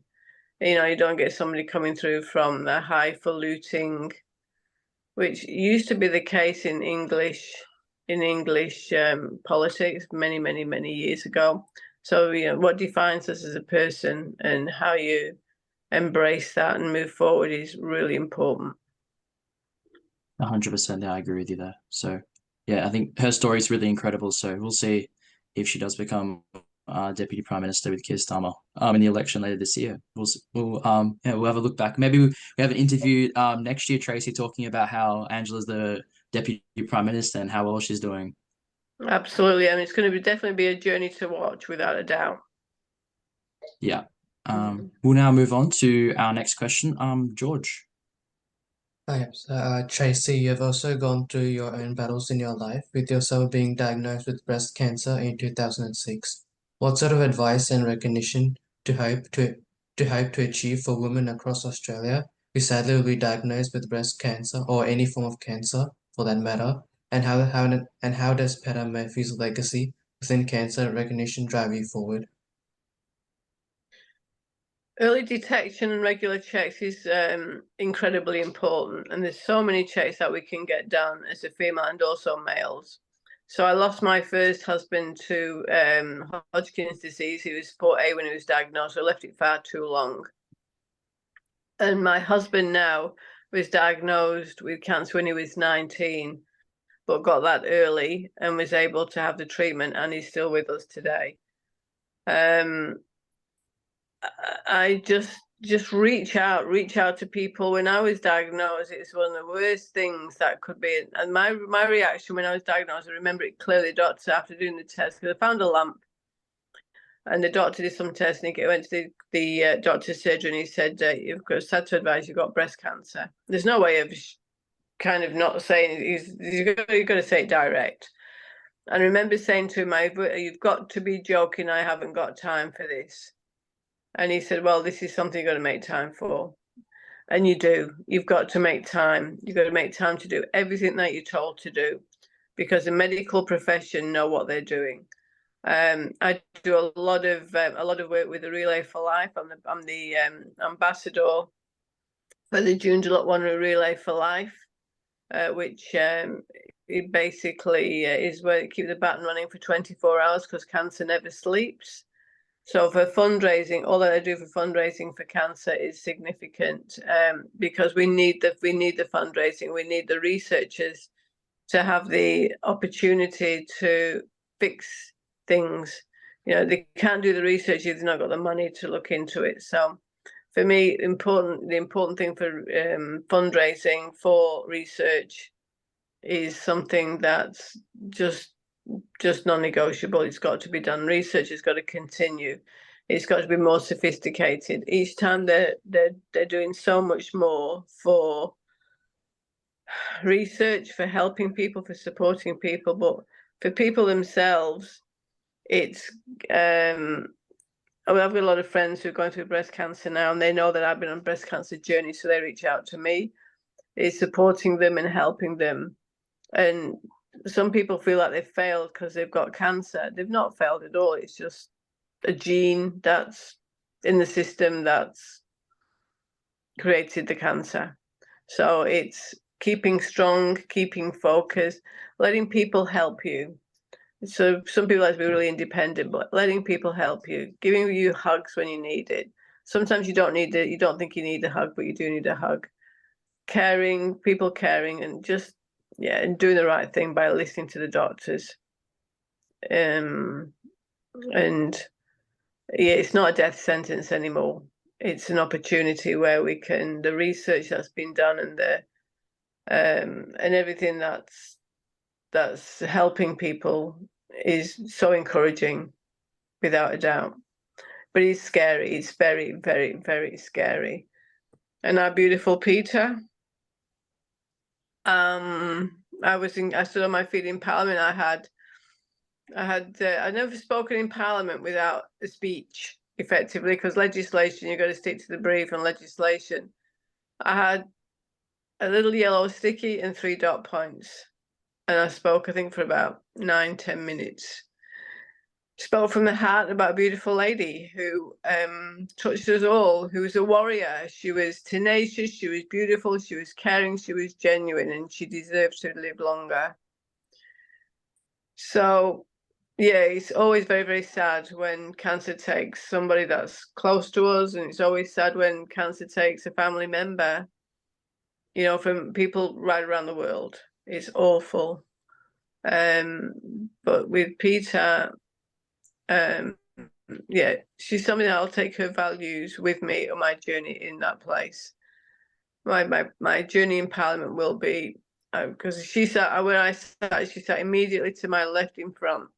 You know, you don't get somebody coming through from the highfalutin, which used to be the case in English politics many years ago. So, you know, what defines us as a person and how you embrace that and move forward is really important. 100%. Yeah, I agree with you there. So yeah, I think her story is really incredible. So we'll see if she does become deputy prime minister with Keir Starmer in the election later this year. We'll have a look back. Maybe we have an interview next year, Tracy, talking about how Angela's the deputy prime minister and how well she's doing. Absolutely, and it's going to definitely be a journey to watch, without a doubt. Yeah. We'll now move on to our next question. George. Hi, Tracy, you've also gone through your own battles in your life, with yourself being diagnosed with breast cancer in 2006. What sort of advice and recognition do you hope to achieve for women across Australia who sadly will be diagnosed with breast cancer or any form of cancer, for that matter? And how does Peter Murphy's legacy within cancer recognition drive you forward? Early detection and regular checks is incredibly important, and there's so many checks that we can get done as a female and also males. So I lost my first husband to Hodgkin's disease. He was 4A when he was diagnosed. I left it far too long. And my husband now was diagnosed with cancer when he was 19, but got that early and was able to have the treatment, and he's still with us today. I just reach out to people. When I was diagnosed, it's one of the worst things that could be. And my reaction when I was diagnosed, I remember it clearly. The doctor, after doing the test, because I found a lump, and the doctor did some tests, and he went to the doctor's surgery, and he said, "You've got sad to advise you've got breast cancer." There's no way of kind of not saying. You've got to say it direct. And I remember saying to him, "You've got to be joking. I haven't got time for this." And he said, well, this is something you've got to make time for. And you do. You've got to make time. You've got to make time to do everything that you're told to do, because the medical profession know what they're doing. I do a lot of work with the Relay for Life. I'm the ambassador for the June July 1 Relay for Life, which it basically is where they keep the baton running for 24 hours because cancer never sleeps. So for fundraising, all that I do for fundraising for cancer is significant, because we need the fundraising. We need the researchers to have the opportunity to fix things. You know, they can't do the research if they've not got the money to look into it. So for me, the important thing for fundraising for research is something that's just non-negotiable. It's got to be done. Research has got to continue. It's got to be more sophisticated. Each time they're doing so much more for research, for helping people, for supporting people, but for people themselves, it's I've got a lot of friends who are going through breast cancer now, and they know that I've been on a breast cancer journey, so they reach out to me. It's supporting them and helping them. And some people feel like they've failed because they've got cancer. They've not failed at all. It's just a gene that's in the system that's created the cancer. So it's keeping strong, keeping focused, letting people help you. So some people like to be really independent, but letting people help you, giving you hugs when you need it. Sometimes you don't need it. You don't think you need a hug, but you do need a hug. Caring, and just, and doing the right thing by listening to the doctors. And it's not a death sentence anymore. It's an opportunity where we can, the research that's been done and and everything that's helping people is so encouraging, without a doubt. But it's scary. It's very, very, very scary. And our beautiful Peter, I stood on my feet in Parliament. I'd never spoken in Parliament without a speech, effectively, because legislation, you've got to stick to the brief on legislation. I had a little yellow sticky and 3 dot points. And I spoke, I think, for about 9-10 minutes. Spoke from the heart about a beautiful lady who touched us all, who was a warrior. She was tenacious, she was beautiful, she was caring, she was genuine, and she deserves to live longer. So, it's always very, very sad when cancer takes somebody that's close to us, and it's always sad when cancer takes a family member, from people right around the world. It's awful. But with Peter, she's somebody that I'll take her values with me on my journey in that place. My journey in Parliament will be, because she sat where I sat, she sat immediately to my left in front.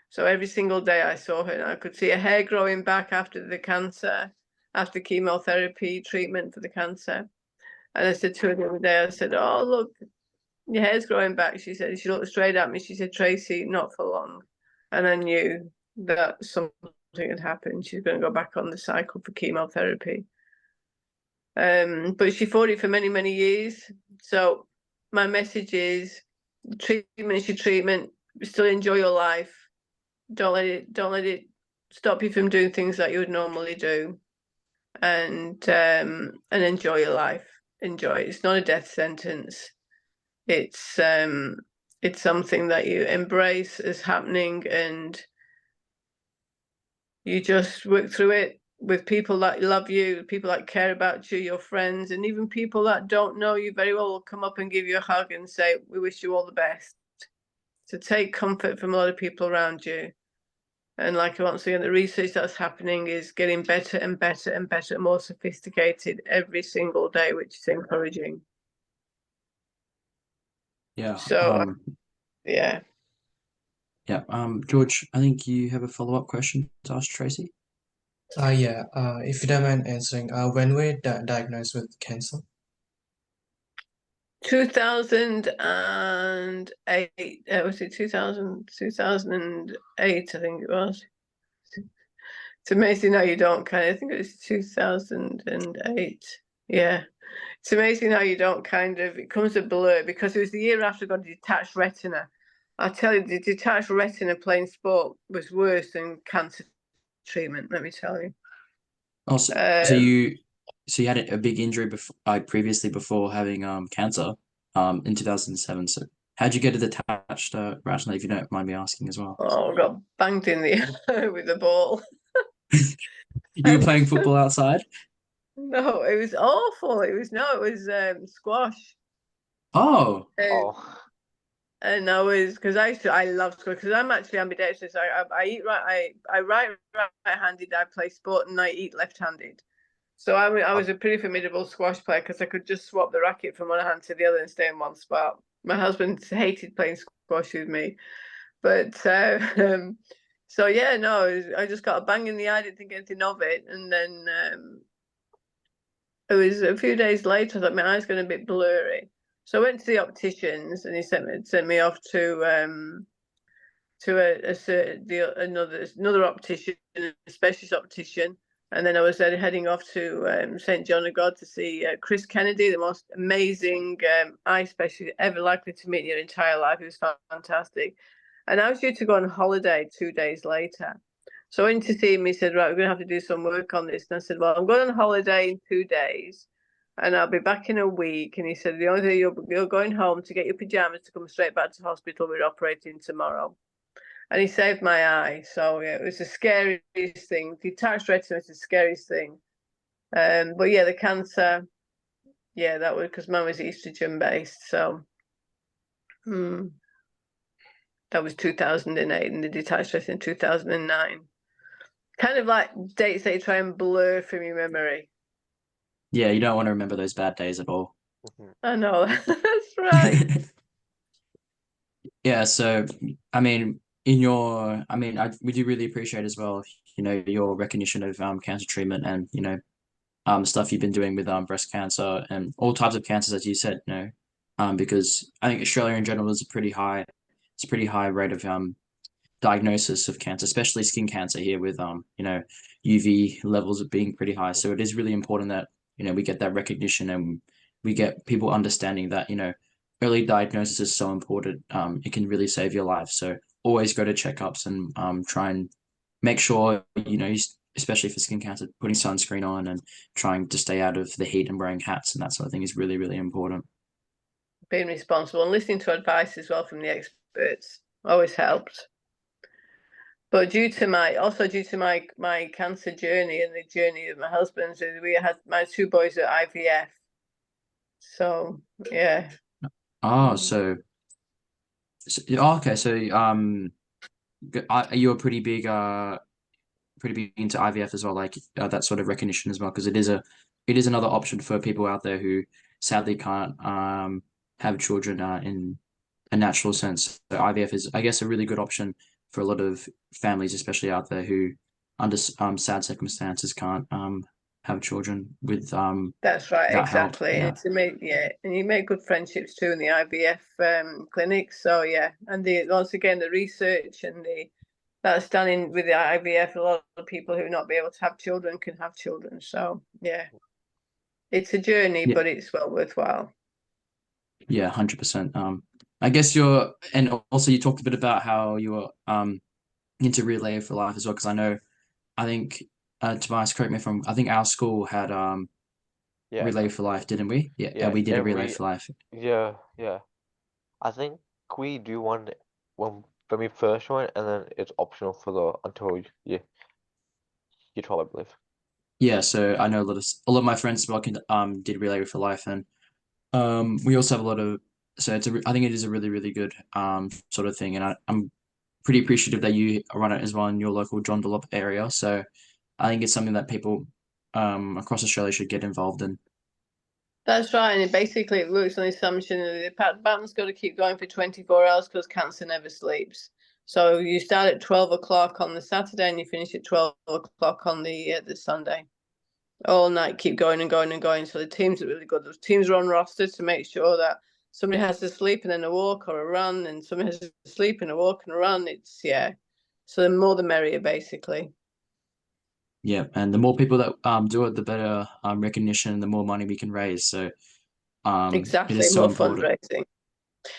So every single day I saw her, and I could see her hair growing back after the cancer, after chemotherapy treatment for the cancer. And I said to her the other day, I said, "Oh, look, your hair's growing back." She said, she looked straight at me. She said, "Tracy, not for long." And I knew that something had happened. She's going to go back on the cycle for chemotherapy. But she fought it for many, many years. So my message is, treatment is your treatment. Still enjoy your life. Don't let it stop you from doing things that you would normally do. And enjoy your life. Enjoy it. It's not a death sentence. It's something that you embrace as happening, and you just work through it with people that love you, people that care about you, your friends, and even people that don't know you very well will come up and give you a hug and say, "We wish you all the best." So take comfort from a lot of people around you. And once again, the research that's happening is getting better and better and better, more sophisticated every single day, which is encouraging. Yeah. So, yeah. Yeah. George, I think you have a follow-up question to ask Tracy. If you don't mind answering, when were you diagnosed with cancer? 2008. Was it 2008? I think it was. It's amazing how you don't I think it was 2008. Yeah. It's amazing how you don't it becomes a blur, because it was the year after I got a detached retina. I tell you, the detached retina playing sport was worse than cancer treatment, let me tell you. Oh, so you had a big injury previously before having cancer in 2007. So how'd you get a detached retina, if you don't mind me asking as well? Oh, I got banged in the eye with the ball. You were playing football outside? No, it was awful. It was squash. Oh. And I was, because I love squash, because I'm actually ambidextrous. I eat right, I write right-handed. I play sport, and I eat left-handed. So I was a pretty formidable squash player because I could just swap the racket from one hand to the other and stay in one spot. My husband hated playing squash with me, but so yeah, no, I just got a bang in the eye. I didn't think anything of it, and then it was a few days later. I thought my eyes going a bit blurry, so I went to the opticians, and he sent me off to another optician, a specialist optician. And then I was heading off to St. John of God to see Chris Kennedy, the most amazing eye specialist ever likely to meet in your entire life. He was fantastic. And I was due to go on holiday 2 days later. So I went to see him. He said, right, we're going to have to do some work on this. And I said, well, I'm going on holiday in 2 days and I'll be back in a week. And he said, the only thing you're going home to get your pajamas to come straight back to hospital. We're operating tomorrow. And he saved my eye. So yeah, it was the scariest thing. Detached retina is the scariest thing. But yeah, the cancer, yeah, that was because mine was estrogen based. So that was 2008, and the detached retina in 2009. Kind of like dates that you try and blur from your memory. Yeah, you don't want to remember those bad days at all. I know, that's right. Yeah, so I mean, we do really appreciate as well, your recognition of cancer treatment and stuff you've been doing with breast cancer and all types of cancers, as you said, because I think Australia in general is a pretty high rate of diagnosis of cancer, especially skin cancer here with UV levels of being pretty high. So it is really important that we get that recognition and we get people understanding that early diagnosis is so important. It can really save your life. So always go to checkups and try and make sure especially for skin cancer, putting sunscreen on and trying to stay out of the heat and wearing hats and that sort of thing is really, really important. Being responsible and listening to advice as well from the experts always helps. But due to my cancer journey and the journey of my husband's, we had my 2 boys at IVF. So yeah. Oh, okay. So are you a pretty big into IVF as well, like that sort of recognition as well, because it is another option for people out there who sadly can't have children in a natural sense. So IVF is, I guess, a really good option for a lot of families, especially out there who under sad circumstances can't have children with That's right, exactly. Help. Yeah. And you make good friendships too in the IVF clinics. So yeah, and once again the research and that's done in with the IVF. A lot of people who not be able to have children can have children. So yeah, it's a journey, Yeah. but it's well worthwhile. Yeah, 100%. I guess and also you talked a bit about how you were into Relay for Life as well, because I think Tobias, correct me if I'm, I think our school had Yeah, Relay for Life, didn't we? Yeah, yeah, we did a Relay for Life. yeah. I think we do one when we first join, and then it's optional for until you 12, I believe. Yeah, so I know a lot of my friends as well did Relay for Life, and we also have a lot of, so I think it is a really, really good sort of thing, and I'm pretty appreciative that you run it as well in your local John Dunlop area. So I think it's something that people across Australia should get involved in. That's right, and basically it works on the assumption that the pattern's got to keep going for 24 hours because cancer never sleeps. So you start at 12 o'clock on the Saturday and you finish at 12 o'clock on the Sunday. All night, keep going and going and going. So the teams are really good. Those teams are on roster to make sure that somebody has to sleep and then a walk or a run, and somebody has to sleep and a walk and a run. So the more the merrier, basically. Yeah, and the more people that do it, the better recognition, the more money we can raise. So exactly, it is so more important. fundraising.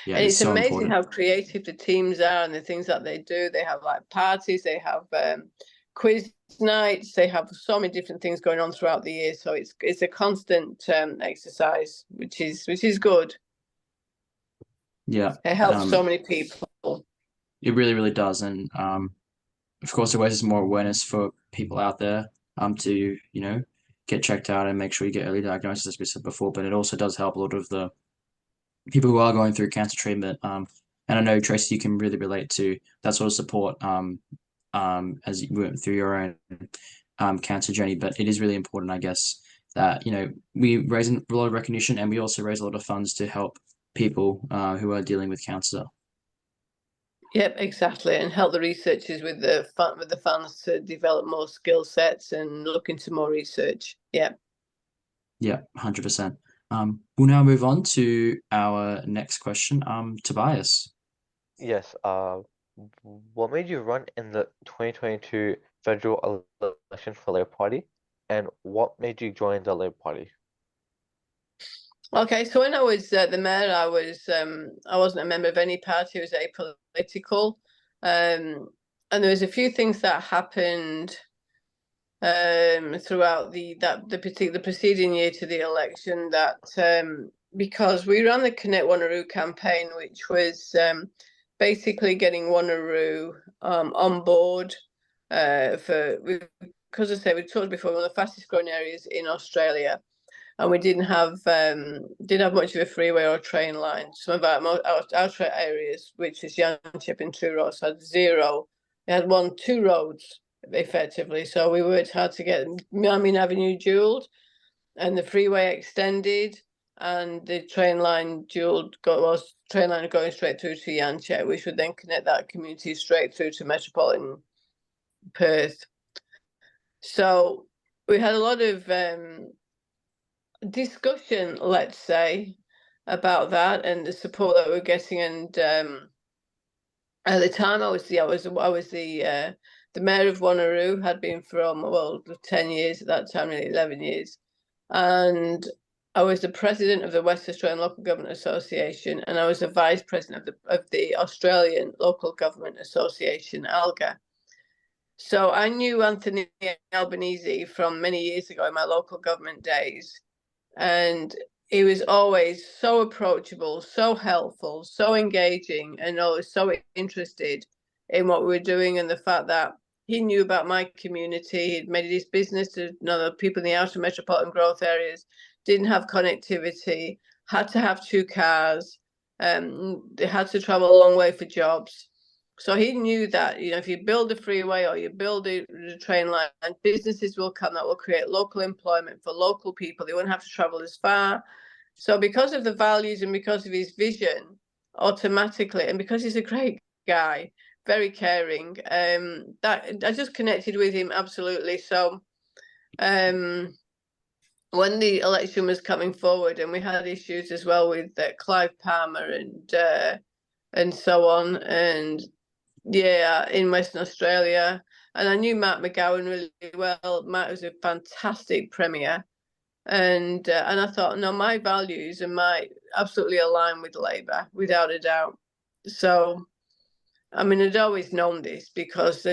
Yeah, And it's it's so amazing important. how creative the teams are and the things that they do. They have like parties, they have quiz nights, they have so many different things going on throughout the year. So it's a constant exercise, which is good. Yeah, It helps so many people. it really, really does, and of course, it raises more awareness for people out there to get checked out and make sure you get early diagnosis, as we said before. But it also does help a lot of the people who are going through cancer treatment. And I know, Tracy, you can really relate to that sort of support as you went through your own cancer journey. But it is really important, I guess, that, we raise a lot of recognition, and we also raise a lot of funds to help people who are dealing with cancer. Yep, exactly, and help the researchers with the funds to develop more skill sets and look into more research. Yeah. Yeah, 100%. We'll now move on to our next question. Tobias. Yes. What made you run in the 2022 federal election for Labour Party, and what made you join the Labour Party? Okay, so when I was the mayor, I wasn't a member of any party. I was apolitical, and there was a few things that happened throughout the preceding year to the election that because we ran the Connect Wanneroo campaign, which was basically getting Wanneroo on board because I say we talked before, one of the fastest growing areas in Australia. And we didn't have much of a freeway or train line. Some of our areas, which is Yanchep and Truro, had zero. They had two roads effectively. So we worked hard to get Marmion Avenue dualed and the freeway extended, and the train line dualed. Train line going straight through to Yanchep, which would then connect that community straight through to metropolitan Perth. So we had a lot of discussion, let's say, about that and the support that we're getting. And at the time, I was the mayor of Wanneroo, had been for 10 years at that time, nearly 11 years, and I was the president of the West Australian Local Government Association, and I was the vice president of the Australian Local Government Association, ALGA. So I knew Anthony Albanese from many years ago in my local government days. And he was always so approachable, so helpful, so engaging, and always so interested in what we were doing, and the fact that he knew about my community. He'd made it his business to know that people in the outer metropolitan growth areas didn't have connectivity, had to have 2 cars, they had to travel a long way for jobs. So he knew that, if you build a freeway or you build a train line, businesses will come that will create local employment for local people. They won't have to travel as far. So because of the values and because of his vision, automatically, and because he's a great guy, very caring, that I just connected with him absolutely. So when the election was coming forward, and we had issues as well with Clive Palmer and so on, and in Western Australia. And I knew Matt McGowan really well. Matt was a fantastic premier. And I thought, no, my values and my absolutely align with Labour, without a doubt. So, I mean, I'd always known this, because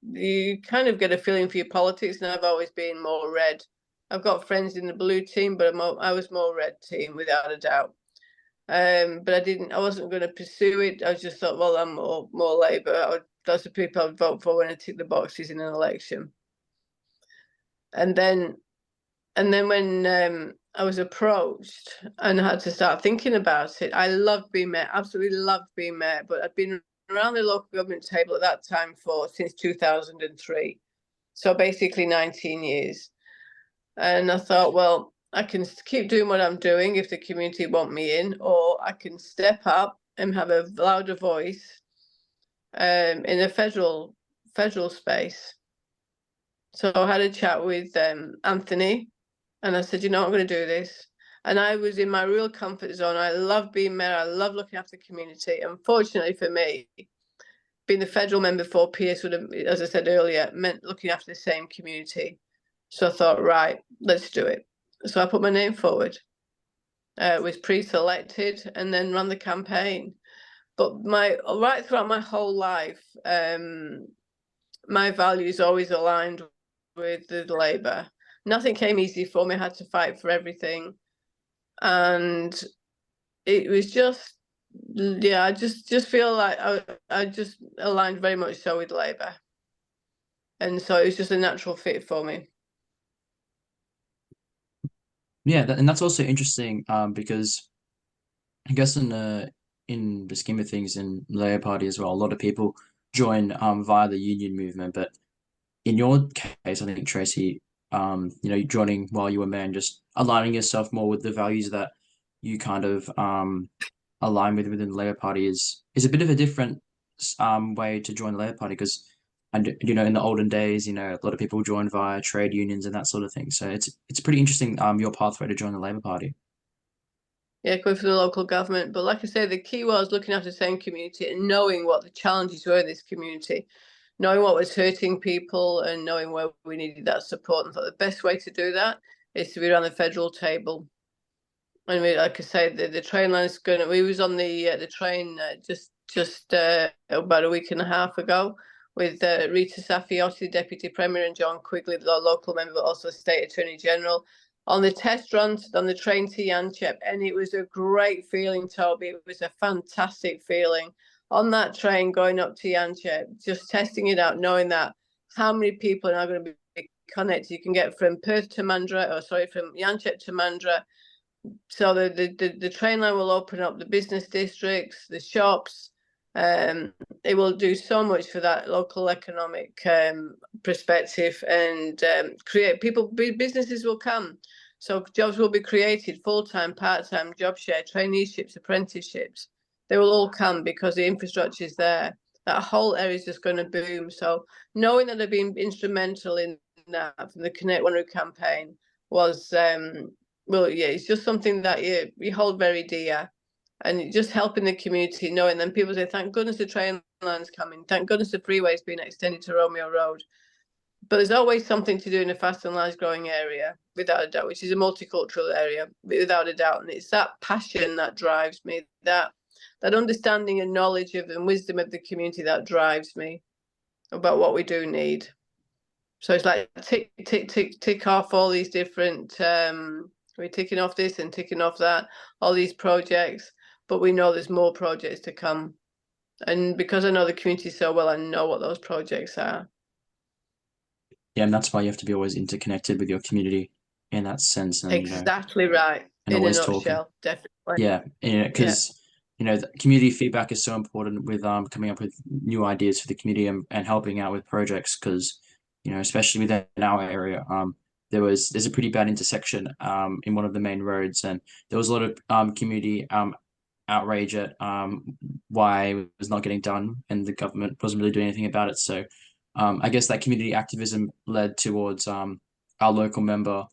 you kind of get a feeling for your politics, and I've always been more red. I've got friends in the blue team, but I was more red team, without a doubt. But I wasn't going to pursue it. I just thought, well, I'm more Labour. That's the people I would vote for when I tick the boxes in an election. And then when I was approached and I had to start thinking about it, I loved being mayor, absolutely loved being mayor, but I'd been around the local government table at that time since 2003. So basically 19 years. And I thought, well, I can keep doing what I'm doing if the community want me in, or I can step up and have a louder voice in a federal space. So I had a chat with Anthony, and I said, I'm going to do this. And I was in my real comfort zone. I love being mayor. I love looking after the community. Unfortunately for me, being the federal member for Pearce would have, as I said earlier, meant looking after the same community. So I thought, right, let's do it. So I put my name forward, was pre-selected, and then ran the campaign. But right throughout my whole life, my values always aligned with the Labour. Nothing came easy for me. I had to fight for everything. And it was just, I just feel like I just aligned very much so with Labour. And so it was just a natural fit for me. Yeah, and that's also interesting because I guess in the scheme of things in the Labour Party as well, a lot of people join via the union movement. But in your case, I think, Tracy, joining while you were mayor and just aligning yourself more with the values that you kind of align with within the Labour Party is a bit of a different way to join the Labour Party because. And in the olden days, a lot of people joined via trade unions and that sort of thing. So it's pretty interesting. Your pathway to join the Labour Party. Yeah, going for the local government. But like I say, the key was looking after the same community and knowing what the challenges were in this community, knowing what was hurting people and knowing where we needed that support. And thought the best way to do that is to be around the federal table. And like I say, the train line's going. We was on the train just about a week and a half ago with Rita Safiotti, Deputy Premier, and John Quigley, the local member, but also State Attorney General, on the test run on the train to Yanchep. And it was a great feeling, Toby. It was a fantastic feeling on that train going up to Yanchep, just testing it out, knowing that how many people are now going to be connected. You can get from Perth to Mandurah, from Yanchep to Mandurah. So the train line will open up the business districts, the shops. It will do so much for that local economic perspective and create businesses will come. So jobs will be created, full-time, part-time, job share, traineeships, apprenticeships. They will all come because the infrastructure is there. That whole area is just going to boom. So knowing that they've been instrumental in that from the Connect One campaign was it's just something that you hold very dear. And just helping the community, knowing then people say, thank goodness the train line's coming. Thank goodness the freeway's been extended to Romeo Road. But there's always something to do in a fast and large growing area, without a doubt, which is a multicultural area, without a doubt. And it's that passion that drives me, that understanding and knowledge of and wisdom of the community that drives me about what we do need. So it's like tick off all these different, we're ticking off this and ticking off that, all these projects. But we know there's more projects to come. And because I know the community so well, I know what those projects are. Yeah, and that's why you have to be always interconnected with your community in that sense. And, exactly right. And in always a nutshell, talking. definitely. Yeah, because, the community feedback is so important with coming up with new ideas for the community and helping out with projects because, especially within our area, there's a pretty bad intersection in one of the main roads and there was a lot of community outrage at why it was not getting done and the government wasn't really doing anything about it. So I guess that community activism led towards our local member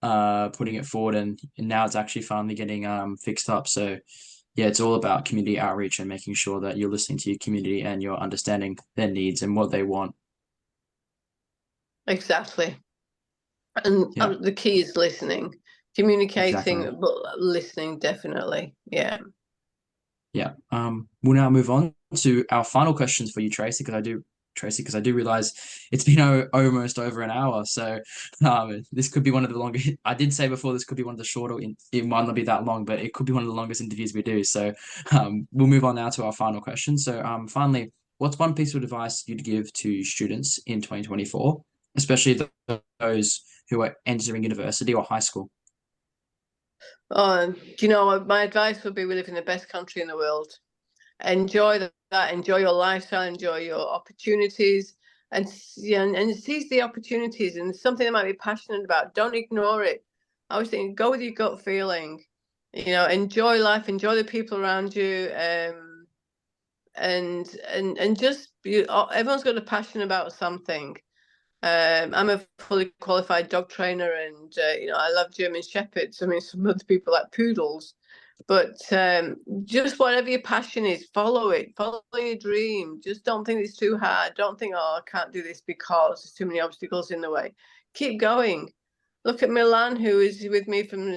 putting it forward and now it's actually finally getting fixed up. So yeah, it's all about community outreach and making sure that you're listening to your community and you're understanding their needs and what they want. Exactly. And the key is listening, communicating, but listening definitely. Yeah. Yeah. We'll now move on to our final questions for you, Tracey, because I do realize it's been almost over an hour. So this could be one of the longest. I did say before this could be one of the shorter. It might not be that long, but it could be one of the longest interviews we do. So we'll move on now to our final question. So finally, what's one piece of advice you'd give to students in 2024, especially those who are entering university or high school? My advice would be we live in the best country in the world. Enjoy that, enjoy your lifestyle, enjoy your opportunities, and seize the opportunities. And something that might be passionate about, don't ignore it. I was thinking, go with your gut feeling. Enjoy life, enjoy the people around you, and just everyone's got a passion about something. I'm a fully qualified dog trainer, and I love German Shepherds. I mean, some other people like poodles. But just whatever your passion is, follow it. Follow your dream. Just don't think it's too hard. Don't think, I can't do this because there's too many obstacles in the way. Keep going. Look at Milan, who is with me from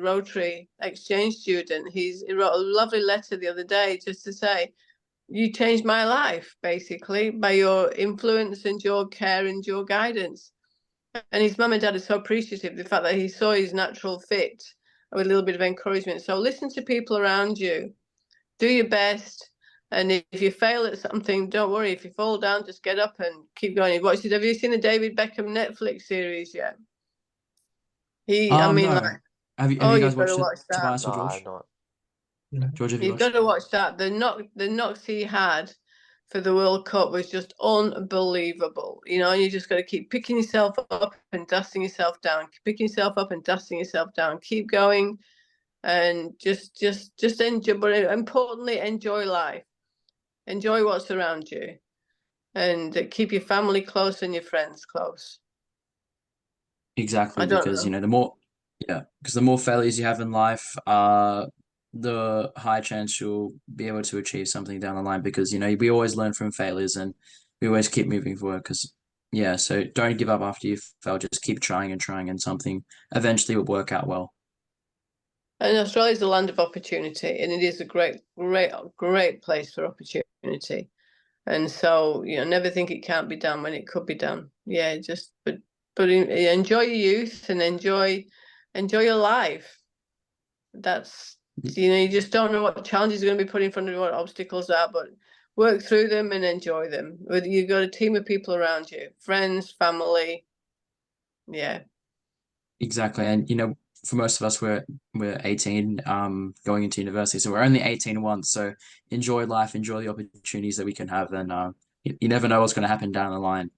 Rotary exchange student. He wrote a lovely letter the other day just to say, you changed my life, basically, by your influence and your care and your guidance. And his mum and dad are so appreciative of the fact that he saw his natural fit with a little bit of encouragement. So listen to people around you, do your best, and if you fail at something, don't worry. If you fall down, just get up and keep going. Have you seen the David Beckham Netflix series yet? No. Have you guys watched it, Tobias or No, George? I've not. George, have you You've got to watch that. The knocks he had for the World Cup was just unbelievable. You know, you just got to keep picking yourself up and dusting yourself down, picking yourself up and dusting yourself down, keep going, and just enjoy. But importantly, enjoy life, enjoy what's around you, and keep your family close and your friends close. Exactly, I don't because know. the more failures you have in life, the higher chance you'll be able to achieve something down the line. Because we always learn from failures, and we always keep moving forward. So don't give up after you fail. Just keep trying and trying, and something eventually will work out well. And Australia is a land of opportunity, and it is a great place for opportunity. And so, never think it can't be done when it could be done. Yeah, but enjoy your youth and enjoy your life. That's, you just don't know what challenges are going to be put in front of you, what obstacles are, but work through them and enjoy them. Whether you've got a team of people around you, friends, family. Yeah. Exactly, and for most of us, we're 18, going into university, so we're only 18 once. So enjoy life, enjoy the opportunities that we can have, and you never know what's going to happen down the line.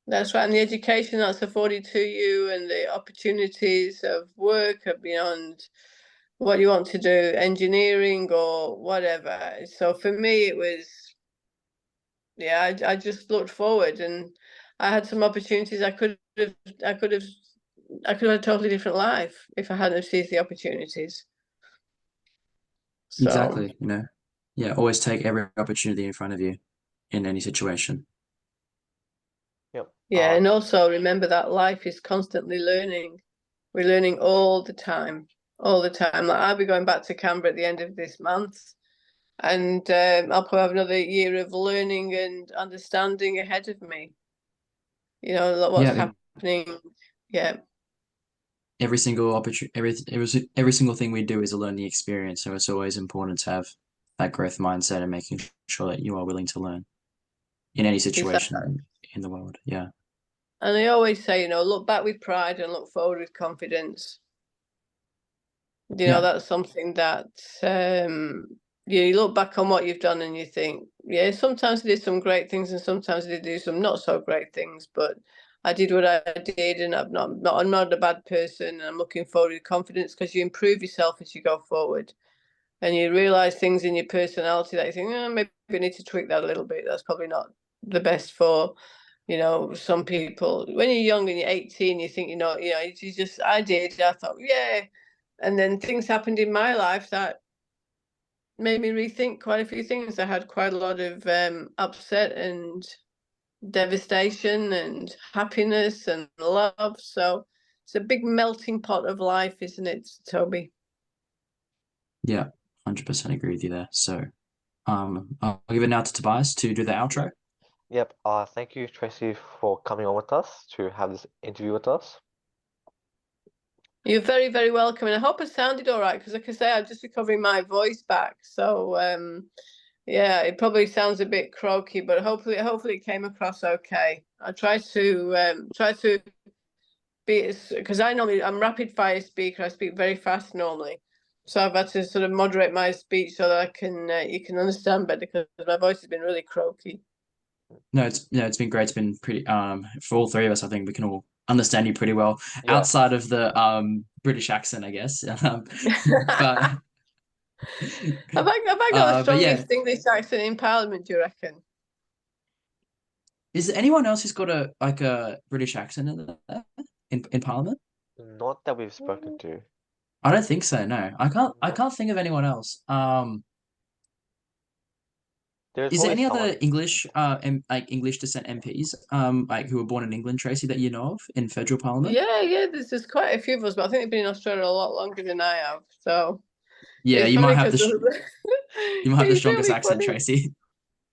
That's right, and the education that's afforded to you, and the opportunities of work are beyond what you want to do, engineering or whatever. So for me, it was, I just looked forward, and I had some opportunities. I could have had a totally different life if I hadn't seized the opportunities. So, Exactly, always take every opportunity in front of you in any situation. Yep. yeah, and also remember that life is constantly learning. We're learning all the time, all the time. Like, I'll be going back to Canberra at the end of this month, and I'll probably have another year of learning and understanding ahead of me. What's happening. Yeah. Every single opportunity, every single thing we do is a learning experience. So it's always important to have that growth mindset and making sure that you are willing to learn in any situation Exactly. in the world. Yeah. And I always say, look back with pride and look forward with confidence. That's something that you look back on what you've done and you think, yeah, sometimes I did some great things and sometimes I did do some not so great things, but I did what I did, and I'm not a bad person, and I'm looking forward with confidence, because you improve yourself as you go forward, and you realise things in your personality that you think, maybe I need to tweak that a little bit. That's probably not the best for some people. When you're young and you're 18, you think, I thought, yeah. And then things happened in my life that made me rethink quite a few things. I had quite a lot of upset and devastation and happiness and love. So it's a big melting pot of life, isn't it, Toby? Yeah, 100% agree with you there. So I'll give it now to Tobias to do the outro. Yep. Thank you, Tracy, for coming on with us to have this interview with us. You're very, very welcome. And I hope it sounded all right, because like I say, I'm just recovering my voice back. So yeah, it probably sounds a bit croaky, but hopefully it came across okay. I try to be, because I'm rapid fire speaker. I speak very fast normally. So I've had to sort of moderate my speech so that you can understand better, because my voice has been really croaky. No, it's been great. It's been pretty for all three of us. I think we can all understand you pretty well, Yeah. outside of the British accent, I guess. But have I got the strongest English accent in Parliament, do you reckon? Is there anyone else who's got a British accent in Parliament? Not that we've spoken to. I don't think so. No, I can't think of anyone else. There's Is there always any someone. other English English descent MPs who were born in England, Tracy, that you know of in federal parliament? Yeah, there's quite a few of us, but I think they've been in Australia a lot longer than I have. So Yeah, it's you might funny have because you might have the it's strongest really accent, funny. Tracy.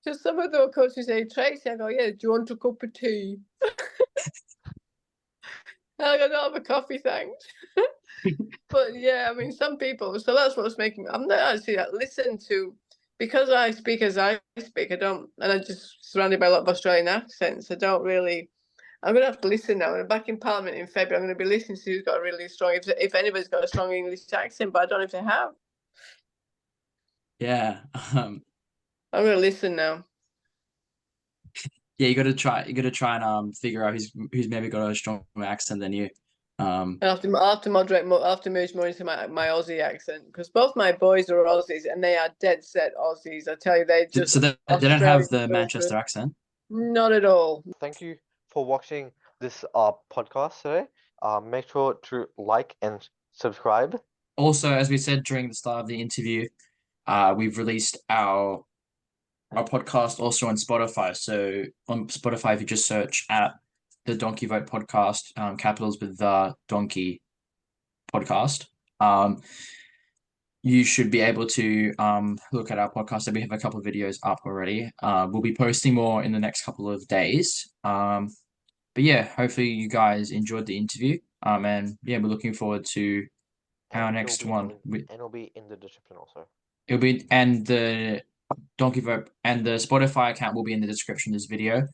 Just some of the coaches say, Tracy, I go, yeah, do you want a cup of tea? I go, don't have a coffee, thanks. But yeah, I mean, some people. So that's what's making me. I'm not actually listen to, because I speak as I speak. I don't, and I'm just surrounded by a lot of Australian accents. I don't really. I'm going to have to listen now. I'm back in Parliament in February. I'm going to be listening to who's got a really strong, if anybody's got a strong English accent, but I don't know if they have. Yeah. I'm going to listen now. Yeah, you got to try and figure out who's maybe got a stronger accent than you. I'll have to moderate more. I'll have to merge more into my Aussie accent because both my boys are Aussies and they are dead set Aussies. I tell you, they just So they don't have the Australian Manchester filter. accent. Not at all. Thank you for watching this podcast today. Make sure to like and subscribe. Also, as we said during the start of the interview, we've released our podcast also on Spotify. So on Spotify, if you just search at the Donkey Vote podcast, capitals with the Donkey podcast, you should be able to look at our podcast. And we have a couple of videos up already. We'll be posting more in the next couple of days. But yeah, hopefully you guys enjoyed the interview. And yeah, we're looking forward to our next one. And it'll be in the description also. It'll be, and the Donkey Vote and the Spotify account will be in the description of this video.